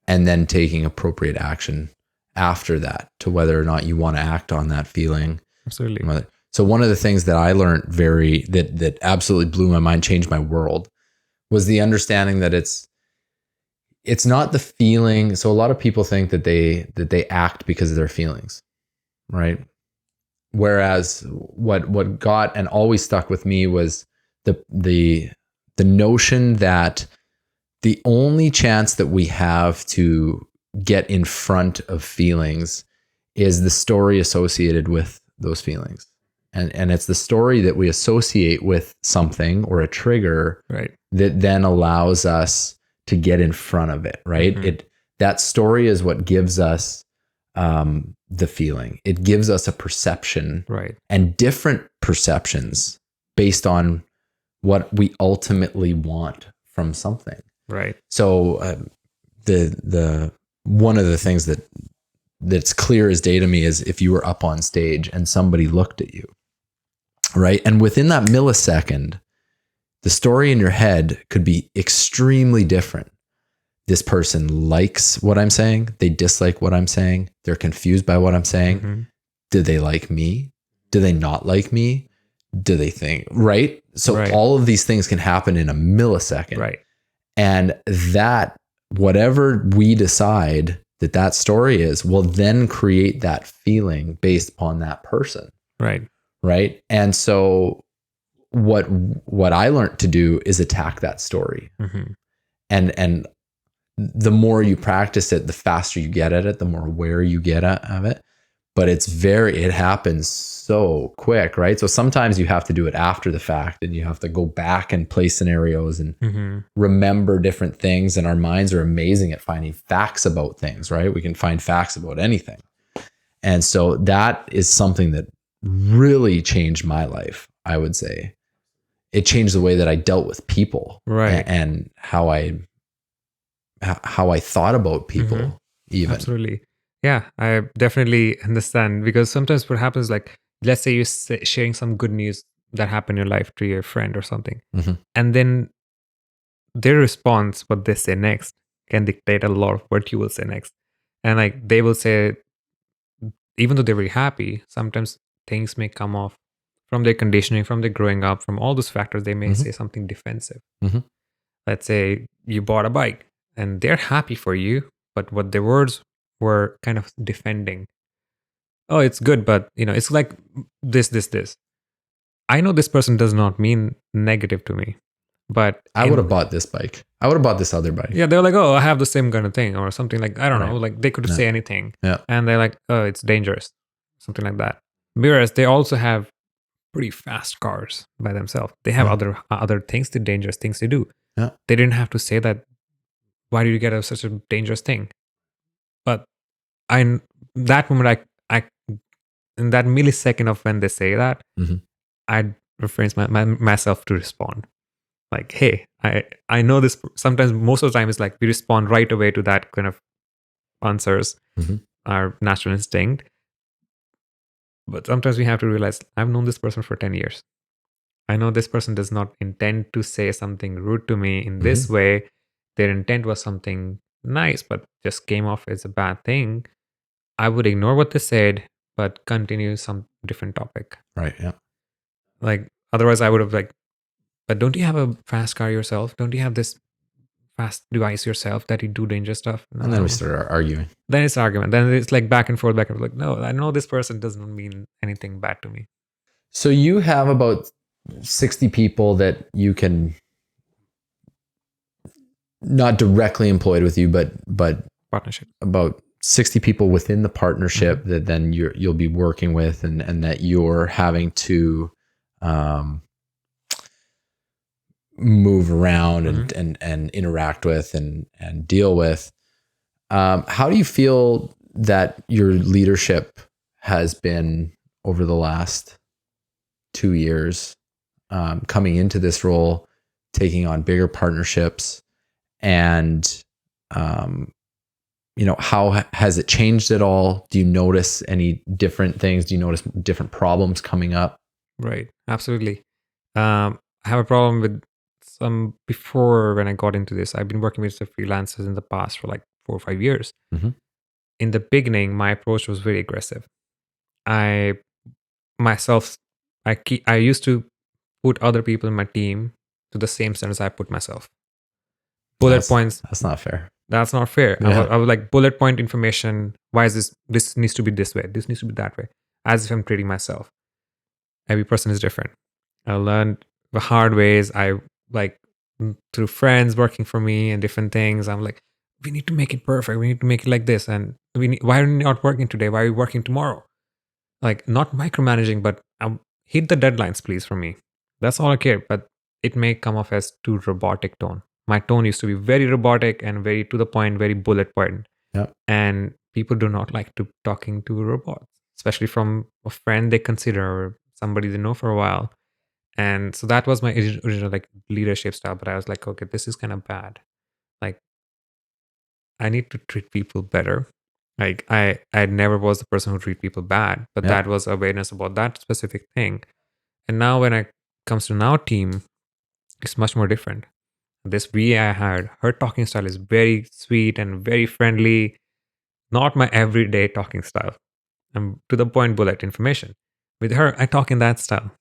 and then taking appropriate action after that to whether or not you want to act on that feeling. Absolutely. So one of the things that I learned that absolutely blew my mind, changed my world, was the understanding that it's not the feeling. So a lot of people think that they act because of their feelings, right? Whereas what got and always stuck with me was the notion that the only chance that we have to get in front of feelings is the story associated with those feelings. And it's the story that we associate with something or a trigger, Right. that then allows us to get in front of it, right? Mhm. That story is what gives us the feeling. It gives us a perception, Right. and different perceptions based on what we ultimately want from something. Right. So the one of the things that's clear as day to me is if you were up on stage and somebody looked at you, right? And within that millisecond, the story in your head could be extremely different. This person likes what I'm saying. They dislike what I'm saying. They're confused by what I'm saying. Mhm. Do they like me? Do they not like me? Do they think, right? So Right. all of these things can happen in a millisecond. Right. And that, whatever we decide that story is, will then create that feeling based upon that person. Right. Right. And so what I learned to do is attack that story. Mhm. And the more you practice it, the faster you get at it, the more aware you get of it. But it happens so quick, right? So sometimes you have to do it after the fact, and you have to go back and play scenarios and Mhm. remember different things. And our minds are amazing at finding facts about things, right? We can find facts about anything. And so that is something that really changed my life, I would say. It changed the way that I dealt with people, Right. and how I thought about people, Mhm. even. Absolutely. Yeah, I definitely understand, because sometimes what happens, like, let's say you're sharing some good news that happened in your life to your friend or something, Mhm. and then their response, what they say next, can dictate a lot of what you will say next. And like they will say, even though they're very happy, sometimes things may come off from their conditioning, from their growing up, from all those factors. They may Mhm. say something defensive. Mhm. Let's say you bought a bike and they're happy for you, but what their words were kind of defending. Oh, it's good, but it's like this. I know this person does not mean negative to me, but I would have bought this bike. I would have bought this other bike. yeah, they're like, oh, I have the same kind of thing, or something like, I don't know, Right. like they could Yeah. say anything, Yeah. and they're like, oh, it's dangerous, something like that. Whereas they also have pretty fast cars by themselves. They have Yeah. other things, dangerous things to do. Yeah. They didn't have to say that. Why did you get such a dangerous thing? But I that moment, I in that millisecond of when they say that, Mhm. I refrain myself to respond. Like, hey, I know this. Sometimes, most of the time, it's like we respond right away to that kind of answers, Mhm. our natural instinct. But sometimes we have to realize, I've known this person for 10 years. I know this person does not intend to say something rude to me in this Mhm. way. Their intent was something nice, but just came off as a bad thing. I would ignore what they said, but continue some different topic. Right. Yeah. Like, otherwise, I would have like, but don't you have a fast car yourself? Don't you have this fast device yourself that you do dangerous stuff? No, And I then we don't. started arguing. Then it's argument. Then it's like back and forth, back and forth. Like, no, I know this person doesn't mean anything bad to me. So you have about 60 people that you can, not directly employed with you, but Partnership. about 60 people within the partnership Mm-hmm. that then you'll be working with, and that you're having to move around Mm-hmm. and interact with and deal with. How do you feel that your leadership has been over the last 2 years, coming into this role, taking on bigger partnerships, and how has it changed at all? Do you notice any different things? Do you notice different problems coming up? Right. Absolutely. I have a problem with some before when I got into this. I've been working with the freelancers in the past for like 4 or 5 years. Mhm. In the beginning, my approach was very aggressive. I myself, I used to put other people in my team to the same standards I put myself. Bullet That's points. that's not fair. That's not fair. Yeah. I was like bullet point information. Why is this? This needs to be this way. This needs to be that way. As if I'm treating myself. Every person is different. I learned the hard ways. I like through friends working for me and different things. I'm like, we need to make it perfect. We need to make it like this. And why are we not working today? Why are we working tomorrow? Like not micromanaging, but hit the deadlines, please, for me. That's all I care. But it may come off as too robotic tone. My tone used to be very robotic and very to the point, very bullet point. Yeah. And people do not like to talking to robots, especially from a friend they consider or somebody they know for a while. And so that was my original like leadership style. But I was like, okay, this is kind of bad. Like I need to treat people better. Like I never was the person who treat people bad, but Yeah. that was awareness about that specific thing. And now when it comes to now team, it's much more different. This VA I had, her talking style is very sweet and very friendly, not my everyday talking style. I'm to the point bullet information. With her, I talk in that style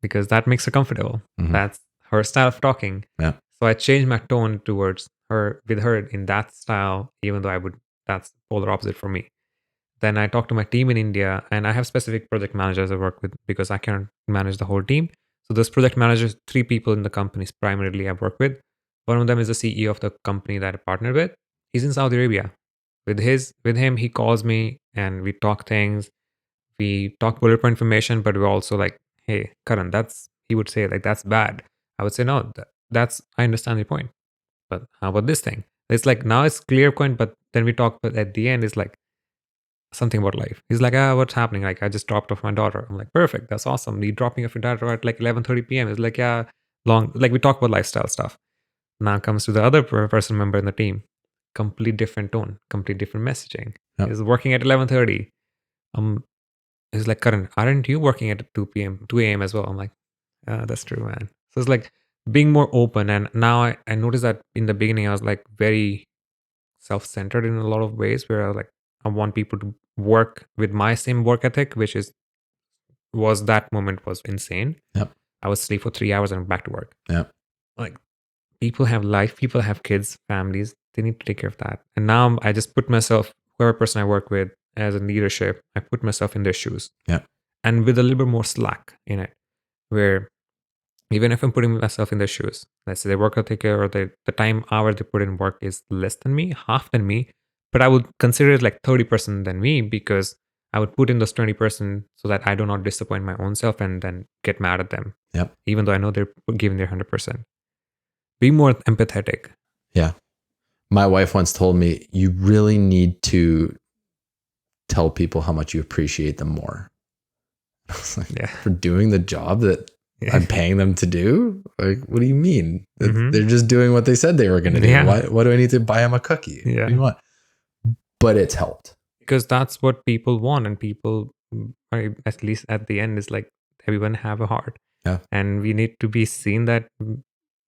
because that makes her comfortable. Mhm. That's her style of talking. Yeah. So I changed my tone towards her with her in that style, even though that's polar opposite for me. Then I talk to my team in India, and I have specific project managers I work with because I can't manage the whole team. So those project managers, 3 people in the companies primarily I work with. One of them is the CEO of the company that I partner with. He's in Saudi Arabia. With him, he calls me and we talk things. We talk bullet point information, but we're also like, hey, Karan, he would say like that's bad. I would say no, that's I understand your point, but how about this thing? It's like now it's clear point, but then we talk, but at the end it's like something about life. He's like, what's happening? Like I just dropped off my daughter. I'm like, perfect, that's awesome. You dropping off your daughter at like 11:30 p.m. It's like, yeah, long. Like we talk about lifestyle stuff. Now comes to the other person member in the team, complete different tone, complete different messaging. Yep. He's working at 11:30. He's like, Karan, aren't you working at 2 a.m. as well? I'm like, that's true, man. So it's like being more open. And now I noticed that in the beginning, I was like very self centered in a lot of ways where I was like, I want people to work with my same work ethic, which was that moment was insane. Yep. I would sleep for 3 hours and back to work. Yep. Like people have life, people have kids, families, they need to take care of that. And now I just put myself, whoever person I work with as a leadership, I put myself in their shoes. Yeah. And with a little bit more slack in it, where even if I'm putting myself in their shoes, let's say their work ethic or the time hour they put in work is less than me, half than me, but I would consider it like 30% than me because I would put in those 20% so that I do not disappoint my own self and then get mad at them. Yep. Even though I know they're giving their 100%. Be more empathetic. Yeah. My wife once told me, you really need to tell people how much you appreciate them more. I was like, Yeah. for doing the job that I'm paying them to do? Like, what do you mean? Mhm. They're just doing what they said they were going to do. Yeah. Why do I need to buy them a cookie? Yeah. What do you want? But it's helped. Because that's what people want, and people, at least at the end, is like everyone have a heart. Yeah. And we need to be seen that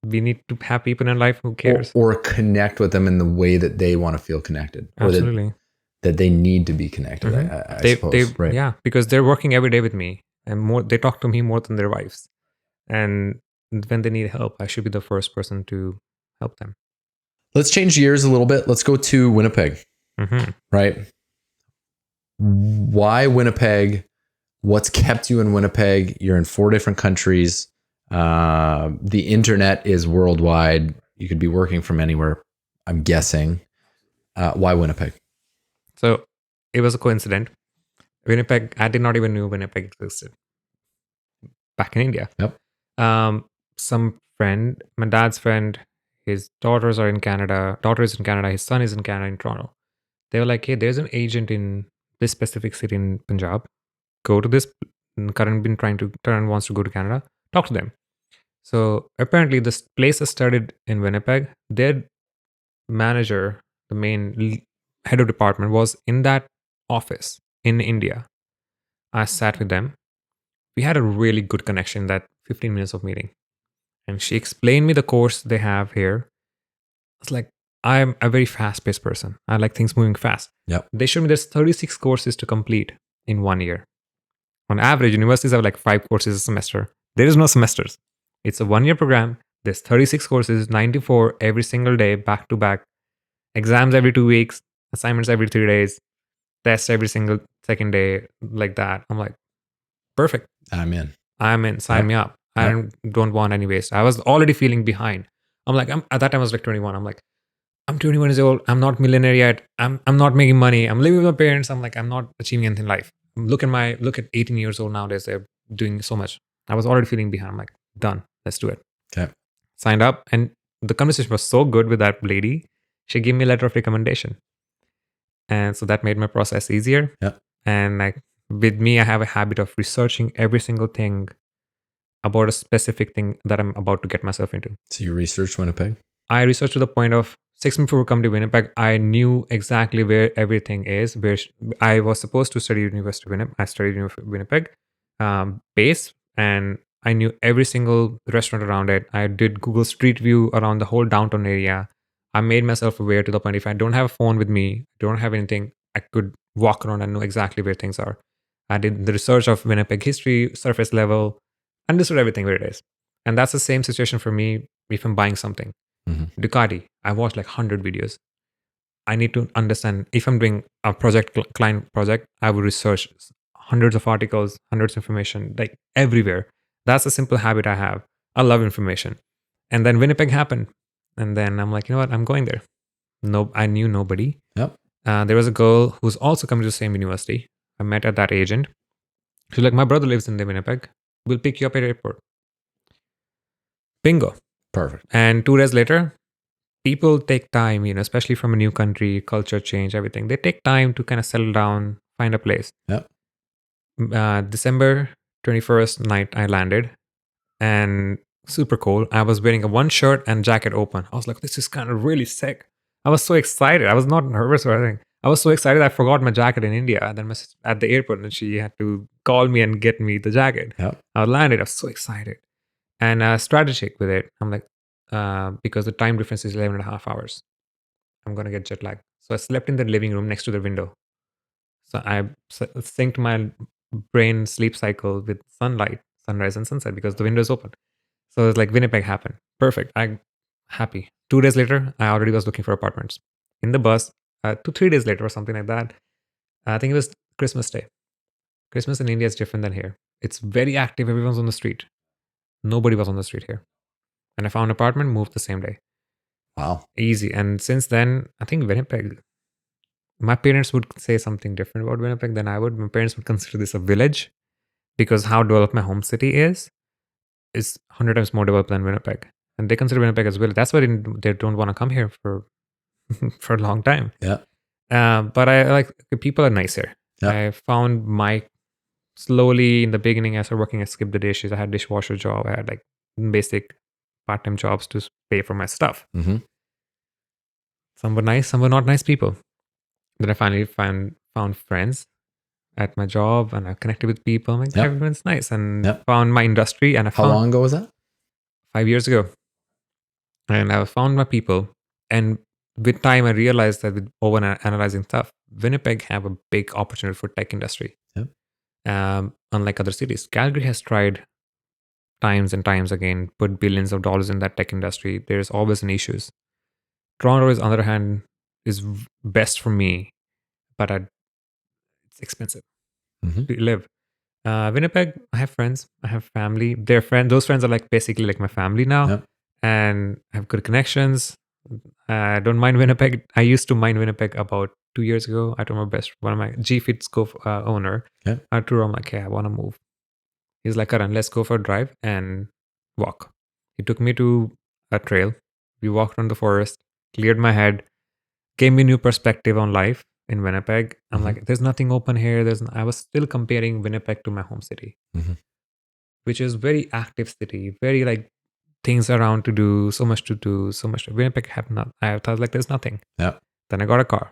we need to have people in life who cares. Or connect with them in the way that they want to feel connected. Absolutely. Or that they need to be connected, Mhm. I suppose. Right. Yeah, because they're working every day with me, and they talk to me more than their wives. And when they need help, I should be the first person to help them. Let's change gears a little bit. Let's go to Winnipeg. Mhm. Right? Why Winnipeg? What's kept you in Winnipeg? You're in 4 different countries. The internet is worldwide. You could be working from anywhere, I'm guessing. Why Winnipeg? So it was a coincidence. Winnipeg, I did not even know Winnipeg existed back in India. Yep. Some friend, my dad's friend, his daughters are in Canada. Daughter is in Canada. His son is in Canada, in Toronto. They were like, hey, there's an agent in this specific city in Punjab. Go to this. Karan wants to go to Canada. Talk to them. So apparently, this place is started in Winnipeg. Their manager, the head of department, was in that office in India. I sat with them. We had a really good connection, that 15 minutes of meeting. And she explained me the course they have here. It's like, I'm a very fast paced person. I like things moving fast. Yep. They showed me there's 36 courses to complete in 1 year. On average, universities have like 5 courses a semester. There is no semesters. It's a 1 year program. There's 36 courses, 94 every single day, back to back. Exams every 2 weeks, assignments every 3 days, tests every single second day, like that. I'm like, perfect. I'm in. I'm in. Sign Yep. me up. I Yep. don't want any waste. I was already feeling behind. I'm like, at that time I was like 21. I'm like, I'm 21 years old. I'm not millionaire yet. I'm not making money. I'm living with my parents. I'm like, I'm not achieving anything in life. Look at 18 years old nowadays. They're doing so much. I was already feeling behind. I'm like, done. Let's do it. Okay. Signed up, and the conversation was so good with that lady. She gave me a letter of recommendation, and so that made my process easier. Yep. And like with me, I have a habit of researching every single thing about a specific thing that I'm about to get myself into. So you researched Winnipeg? I researched to the point of 6 months before coming to Winnipeg, I knew exactly where everything is. Where I was supposed to study University of Winnipeg. I studied Winnipeg base, and I knew every single restaurant around it. I did Google Street View around the whole downtown area. I made myself aware to the point if I don't have a phone with me, don't have anything, I could walk around and know exactly where things are. I did the research of Winnipeg history, surface level, understood everything where it is. And that's the same situation for me if I'm buying something. Mm-hmm. Ducati, I watched like 100 videos. I need to understand if I'm doing a client project, I will research hundreds of articles, hundreds of information, like everywhere. That's a simple habit I have. I love information. And then Winnipeg happened. And then I'm like, you know what? I'm going there. No, I knew nobody. Yep. There was a girl who's also coming to the same university. I met at that agent. She's like, my brother lives in the Winnipeg. We'll pick you up at the airport. Bingo. Perfect. And 2 days later, people take time, especially from a new country, culture change, everything. They take time to kind of settle down, find a place. Yep. December 21st night, I landed, and super cool. I was wearing a one shirt and jacket open. I was like, this is kind of really sick. I was so excited. I was not nervous or anything. I was so excited I forgot my jacket in India. And then at the airport, and she had to call me and get me the jacket. Yep. I landed. I was so excited and strategic with it. I'm like, because the time difference is 11 and a half hours. I'm going to get jet lag. So I slept in the living room next to the window. So I synced my brain sleep cycle with sunlight, sunrise and sunset, because the window is open. So it's like Winnipeg happened. Perfect. I'm happy. 2 days later, I already was looking for apartments. In the bus, 2-3 days later or something like that, I think it was Christmas Day. Christmas in India is different than here. It's very active. Everyone's on the street. Nobody was on the street here. And I found an apartment, moved the same day. Wow. Easy. And since then, I think Winnipeg, my parents would say something different about Winnipeg than I would. My parents would consider this a village because how developed my home city is 100 times more developed than Winnipeg. And they consider Winnipeg as well. That's why they don't want to come here for for a long time. Yeah. But I like people are nice here. Yeah. I found slowly in the beginning, I started working at Skip the Dishes. I had dishwasher job. I had like basic part-time jobs to pay for my stuff. Mm-hmm. Some were nice, some were not nice people. Then I finally found friends at my job, and I connected with people. I'm like, Yep. everyone's nice, and Yep. found my industry. And I How found long ago was that? 5 years ago, and I found my people. And with time, I realized that with over analyzing stuff, Winnipeg have a big opportunity for tech industry. Yep. Unlike other cities, Calgary has tried times and times again, put billions of dollars in that tech industry. There's always an issues. Toronto, on the other hand, is best for me, but it's expensive Mm-hmm. to live. Winnipeg, I have friends, I have family. Those friends are like basically like my family now, Yep. and I have good connections. I don't mind Winnipeg. I used to mind Winnipeg about 2 years ago. I told one of my G-Fits owner, Yep. Arturo, I'm like, hey, I want to move. He's like, Karan, let's go for a drive and walk. He took me to a trail. We walked around the forest, cleared my head, gave me a new perspective on life in Winnipeg. I'm Mhm. like, there's nothing open here. I was still comparing Winnipeg to my home city, Mhm. which is very active city, very like things around to do, so much to do, so much. Winnipeg have not. I thought like there's nothing. Yeah. Then I got a car.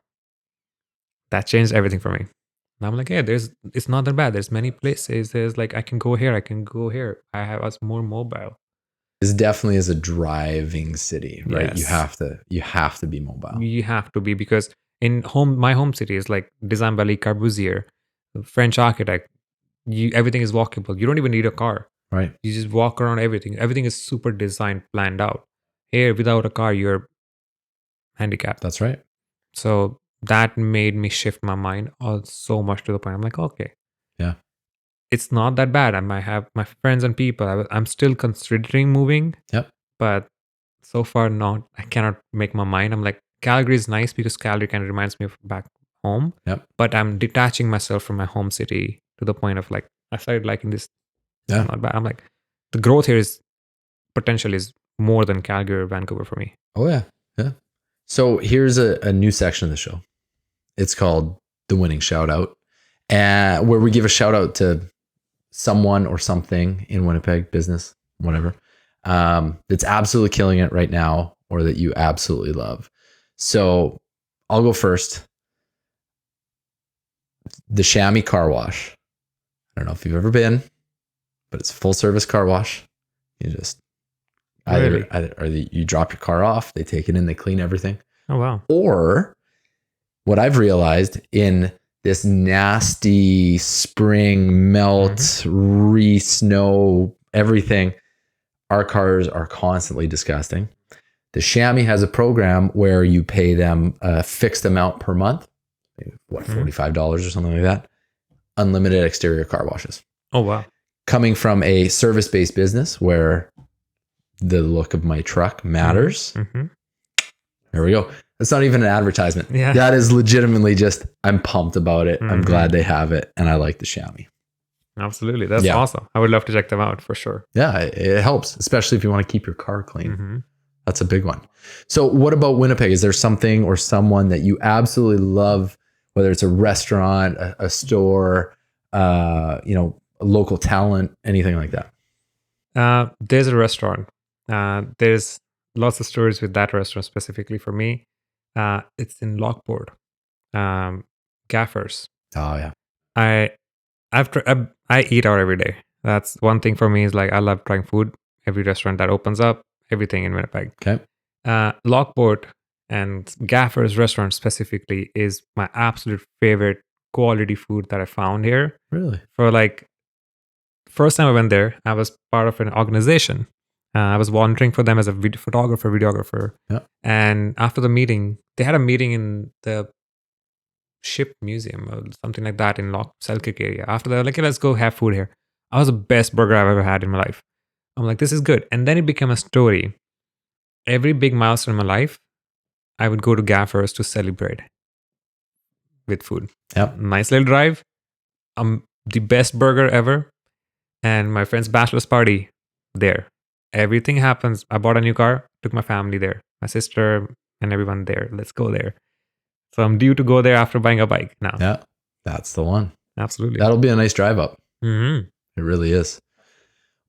That changed everything for me. And I'm like, yeah, it's not that bad. There's many places. There's like I can go here. I can go here. I was more mobile. This definitely is a driving city, right? Yes. You have to be mobile. You have to be, because my home city is like designed by Le Corbusier, French architect. Everything is walkable. You don't even need a car. Right. You just walk around everything. Everything is super designed, planned out. Here, without a car, you're handicapped. That's right. So that made me shift my mind so much to the point. I'm like, okay, Yeah. it's not that bad. I might have my friends and people. I'm still considering moving. Yep. But so far, not. I cannot make my mind. I'm like, Calgary is nice because Calgary kind of reminds me of back home. Yep. But I'm detaching myself from my home city to the point of like, I started liking this. Yeah. It's not bad. I'm like, the growth here is potential is more than Calgary or Vancouver for me. Oh yeah. Yeah. So here's a new section of the show. It's called The Winning Shout Out, where we give a shout out to someone or something in Winnipeg, business, whatever, that's absolutely killing it right now or that you absolutely love. So I'll go first. The Chamois Car Wash. I don't know if you've ever been, but it's a full service car wash. You just Really? either you drop your car off, they take it in, they clean everything. Oh, wow. Or what I've realized in this nasty spring melt, re-snow, everything, our cars are constantly disgusting. The Chamois has a program where you pay them a fixed amount per month, $45 or something like that, unlimited exterior car washes. Oh, wow. Coming from a service-based business where the look of my truck matters. Mm-hmm. There we go. That's not even an advertisement. Yeah. That is legitimately just, I'm pumped about it. I'm glad they have it. And I like the Chamois. Absolutely. That's awesome. I would love to check them out for sure. Yeah, it helps, especially if you want to keep your car clean. Mm-hmm. That's a big one. So what about Winnipeg? Is there something or someone that you absolutely love, whether it's a restaurant, a store, a local talent, anything like that? There's a restaurant. There's lots of stories with that restaurant specifically for me. It's in Lockport. Gaffers. Oh yeah. I eat out every day. That's one thing for me is like I love trying food. Every restaurant that opens up, everything in Winnipeg. Okay. Lockport and Gaffers restaurant specifically is my absolute favorite quality food that I found here. Really? For like, first time I went there, I was part of an organization. I was volunteering for them as a videographer. Yeah. And after the meeting, they had a meeting in the ship museum or something like that in Selkirk area. After that, like, let's go have food here. I was the best burger I've ever had in my life. I'm like, this is good. And then it became a story. Every big milestone in my life, I would go to Gaffers to celebrate with food. Yep. Nice little drive. The best burger ever. And my friend's bachelor's party there. Everything happens. I bought a new car, took my family there, my sister and everyone there. Let's go there. So I'm due to go there after buying a bike now. Yeah, that's the one. Absolutely. That'll be a nice drive up. Mm-hmm. It really is.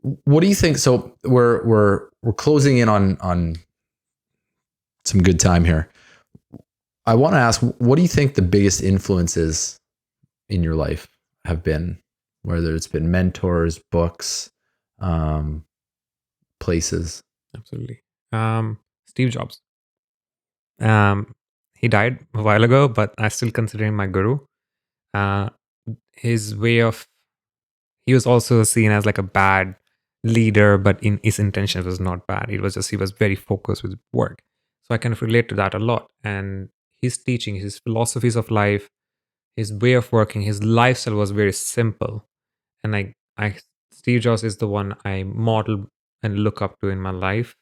What do you think? So we're closing in on some good time here. I want to ask, what do you think the biggest influences in your life have been? Whether it's been mentors, books, places. Absolutely. Steve Jobs. He died a while ago, but I still consider him my guru. His way of, he was also seen as like a bad leader, but in his intention was not bad. It was just, he was very focused with work. So I kind of relate to that a lot. And his teaching, his philosophies of life, his way of working, his lifestyle was very simple. And Steve Jobs is the one I model and look up to in my life.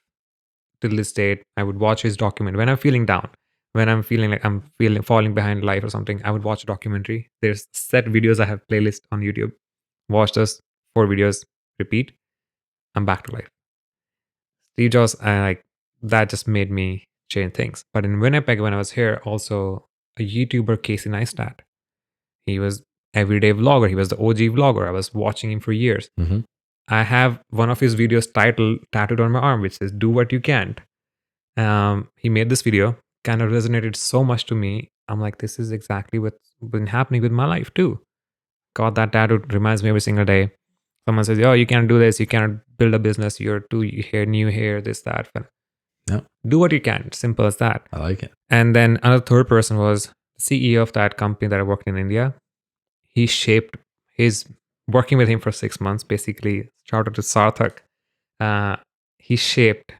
Till this date, I would watch his document when I'm feeling down, when I'm feeling like I'm falling behind life or something. I would watch a documentary. There's set videos. I have playlist on YouTube. Watch those 4 videos, repeat. I'm back to life. Steve Jobs, that just made me change things. But in Winnipeg, when I was here, also a YouTuber, Casey Neistat. He was everyday vlogger. He was the OG vlogger. I was watching him for years. Mm-hmm. I have one of his videos title tattooed on my arm, which says "Do what you can't." He made this video, kind of resonated so much to me. I'm like, this is exactly what's been happening with my life too. Got that tattoo, reminds me every single day. Someone says, "Oh, you can't do this. You can't build a business. You're too here, new here, this, that." No, Do what you can. Simple as that. I like it. And then another third person was the CEO of that company that I worked in India. He shaped his working with him for 6 months, basically. Shout out to Sarthak. He shaped,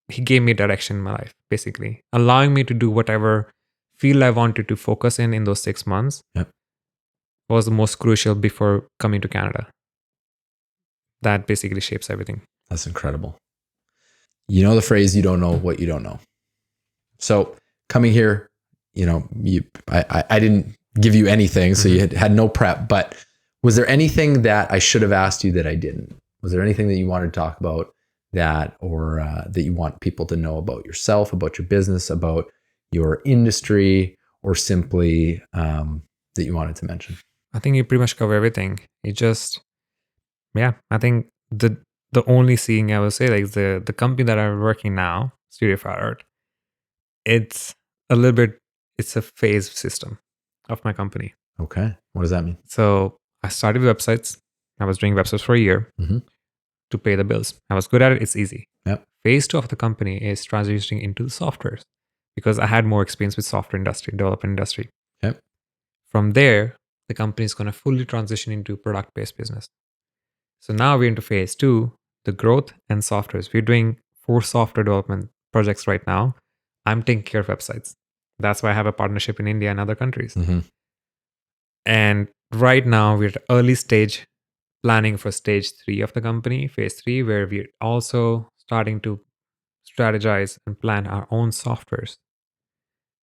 he gave me direction in my life, basically, allowing me to do whatever field I wanted to focus in those 6 months. Yep. Was the most crucial before coming to Canada. That basically shapes everything. That's incredible. You know the phrase, you don't know what you don't know. So coming here, I didn't give you anything, so you had no prep, but was there anything that I should have asked you that I didn't? Was there anything that you wanted to talk about that you want people to know about yourself, about your business, about your industry, or simply that you wanted to mention? I think you pretty much cover everything. I think the only thing I would say, like the company that I'm working now, Studio Farout, it's a phase system of my company. Okay. What does that mean? So I started with websites. I was doing websites for a year to pay the bills. I was good at it. It's easy. Yep. Phase 2 of the company is transitioning into the softwares because I had more experience with software industry, development industry. Yep. From there, the company is going to fully transition into product-based business. So now we're into phase 2, the growth and softwares. We're doing 4 software development projects right now. I'm taking care of websites. That's why I have a partnership in India and other countries. And right now we're at early stage planning for stage 3 of the company, phase 3, where we're also starting to strategize and plan our own softwares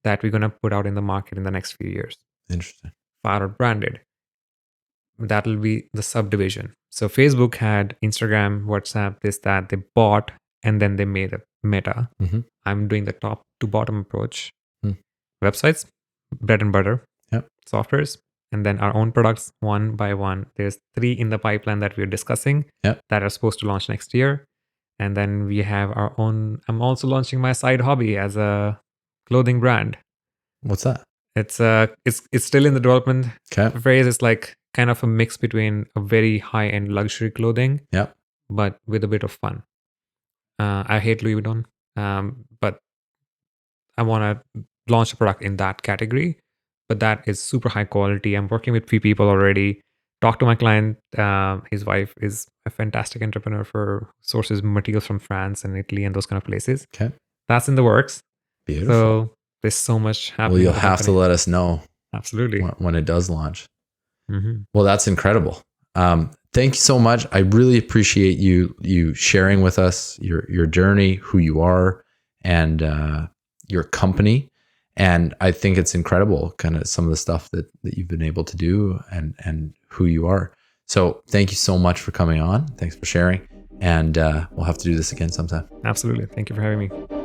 that we're going to put out in the market in the next few years. Interesting. Farout branded. That'll be the subdivision. So Facebook had Instagram, WhatsApp, this, that. They bought and then they made a Meta. I'm doing the top to bottom approach. Websites, bread and butter, softwares, and then our own products one by one. There's 3 in the pipeline that we're discussing that are supposed to launch next year. And then we have our own. I'm also launching my side hobby as a clothing brand. What's that? It's still in the development phase. It's like kind of a mix between a very high-end luxury clothing, but with a bit of fun. I hate Louis Vuitton, but I want to launch a product in that category. But that is super high quality. I'm working with 3 people already. Talk to my client. His wife is a fantastic entrepreneur for sources materials from France and Italy and those kind of places. Okay, that's in the works. Beautiful. So there's so much happening. Well, you'll have to let us know. Absolutely. When it does launch. Well, that's incredible. Thank you so much. I really appreciate you sharing with us your journey, who you are, and your company. And I think it's incredible, kind of some of the stuff that you've been able to do and who you are. So thank you so much for coming on. Thanks for sharing. And we'll have to do this again sometime. Absolutely. Thank you for having me.